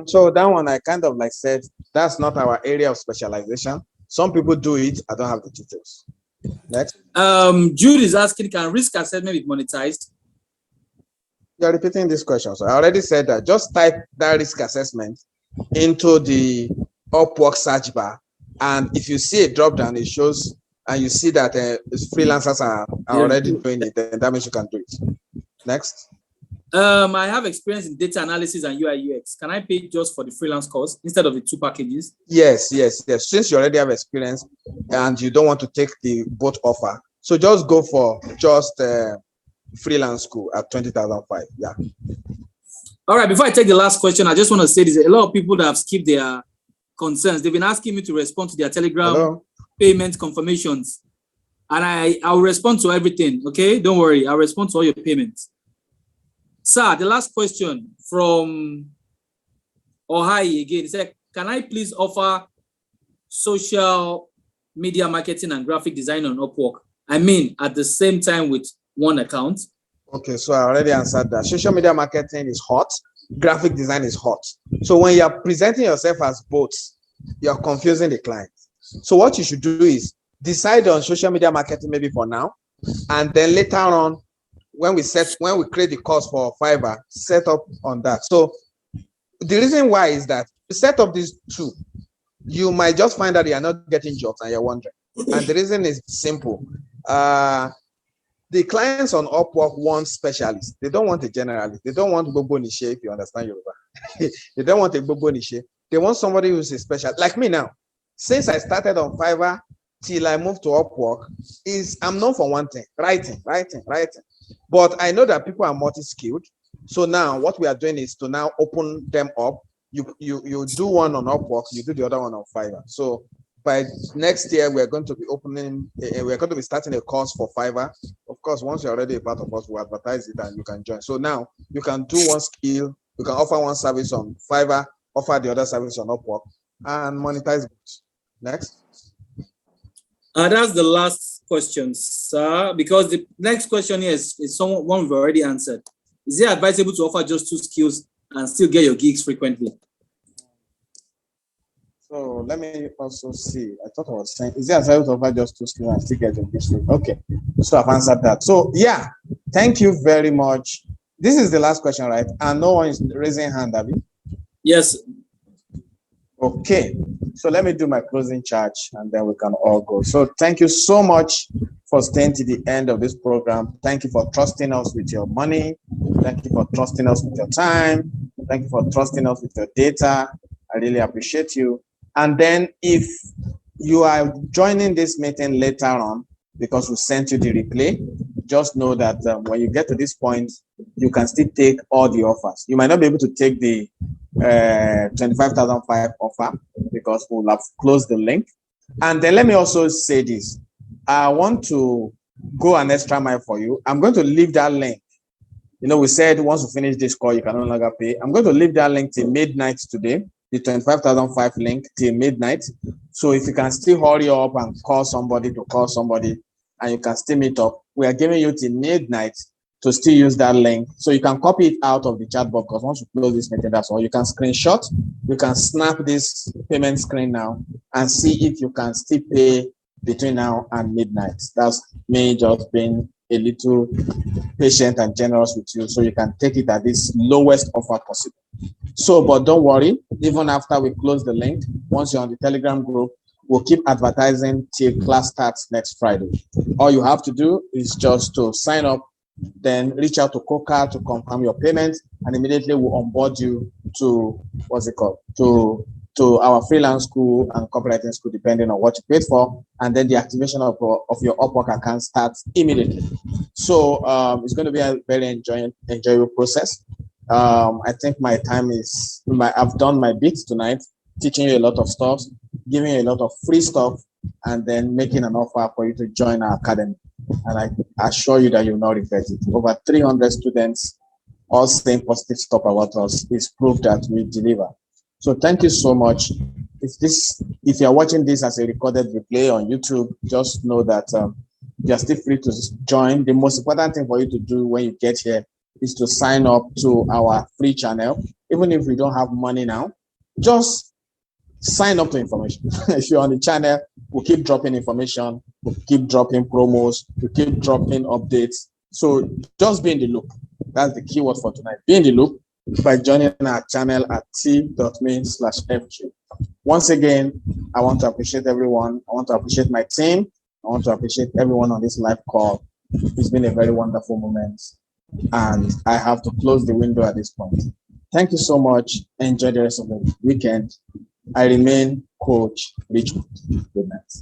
So that one, I kind of like said, that's not our area of specialization. Some people do it. I don't have the details. Next. Jude is asking, can risk assessment be monetized? You're repeating this question. So I already said that. Just type that risk assessment into the Upwork search bar, and if you see a drop down, it shows, and you see that freelancers are already doing it, then that means you can do it. Next. I have experience in data analysis and UI UX. Can I pay just for the freelance course instead of the 2 packages? Yes. Since you already have experience and you don't want to take the both offer, so just go for just freelance school at 20,005. Yeah. All right. Before I take the last question, I just want to say this: a lot of people that have skipped their concerns. They've been asking me to respond to their Telegram payment confirmations, and I'll respond to everything. Okay, don't worry. I'll respond to all your payments. Sir, the last question from Ohai again. He said, can I please offer social media marketing and graphic design on Upwork? I mean, at the same time with one account. Okay, so I already answered that. Social media marketing is hot. Graphic design is hot. So when you're presenting yourself as both, you're confusing the client. So what you should do is decide on social media marketing maybe for now, and then later on, when we create the course for Fiverr, set up on that. So the reason why is that to set up these 2, you might just find that you are not getting jobs and you're wondering. And the reason is simple. The clients on Upwork want specialists. They don't want a generalist. They don't want Bobo Niche, if you understand Yoruba. They don't want a Bobo Niche. They want somebody who's a specialist. Like me now. Since I started on Fiverr till I moved to Upwork, I'm known for one thing: writing. But I know that people are multi-skilled. So now what we are doing is to now open them up. You do one on Upwork, you do the other one on Fiverr. So by next year, we're going to be starting a course for Fiverr. Of course, once you're already a part of us, we'll advertise it and you can join. So now you can do one skill, you can offer one service on Fiverr, offer the other service on Upwork, and monetize it. Next. That's the last question, sir, because the next question here is one we've already answered. Is it advisable to offer just 2 skills and still get your gigs frequently? So let me also see. I thought I was saying, is it advisable to offer just 2 skills and still get your gigs frequently? Okay, so I've answered that. So yeah, thank you very much. This is the last question, right? And no one is raising hand, have you? Yes. Okay, so let me do my closing charge and then we can all go. So thank you so much for staying to the end of this program. Thank you for trusting us with your money. Thank you for trusting us with your time. Thank you for trusting us with your data. I really appreciate you. And then if you are joining this meeting later on, because we sent you the replay, just know that when you get to this point, you can still take all the offers. You might not be able to take the 25,005 offer because we'll have closed the link. And then let me also say this. I want to go an extra mile for you. I'm going to leave that link. You know, we said once we finish this call, you can no longer pay. I'm going to leave that link till midnight today, the 25,005 link till midnight. So if you can still hurry up and call somebody and you can still meet up, we are giving you till midnight to still use that link. So you can copy it out of the chat box because once you close this meeting, that's all. You can screenshot, you can snap this payment screen now and see if you can still pay between now and midnight. That's me just being a little patient and generous with you so you can take it at this lowest offer possible. So, but don't worry, even after we close the link, once you're on the Telegram group, we'll keep advertising till class starts next Friday. All you have to do is just to sign up, then reach out to Coca to confirm your payment, and immediately we'll onboard you to, to our freelance school and copywriting school, depending on what you paid for, and then the activation of your Upwork account starts immediately. So it's going to be a very enjoyable process. I think my time is, I've done my bit tonight, teaching you a lot of stuff, giving you a lot of free stuff, and then making an offer for you to join our academy. And I assure you that you'll not regret it. Over 300 students all saying positive stuff about us is proof that we deliver. So thank you so much. If you're watching this as a recorded replay on YouTube, just know that you're still free to join. The most important thing for you to do when you get here is to sign up to our free channel. Even if we don't have money now, just sign up to information. If you're on the channel, we'll keep dropping information, we'll keep dropping promos, we'll keep dropping updates. So just be in the loop. That's the keyword for tonight. Be in the loop by joining our channel at t.me/fq. Once again, I want to appreciate everyone. I want to appreciate my team. I want to appreciate everyone on this live call. It's been a very wonderful moment. And I have to close the window at this point. Thank you so much. Enjoy the rest of the weekend. I remain Coach Richmond. Good night.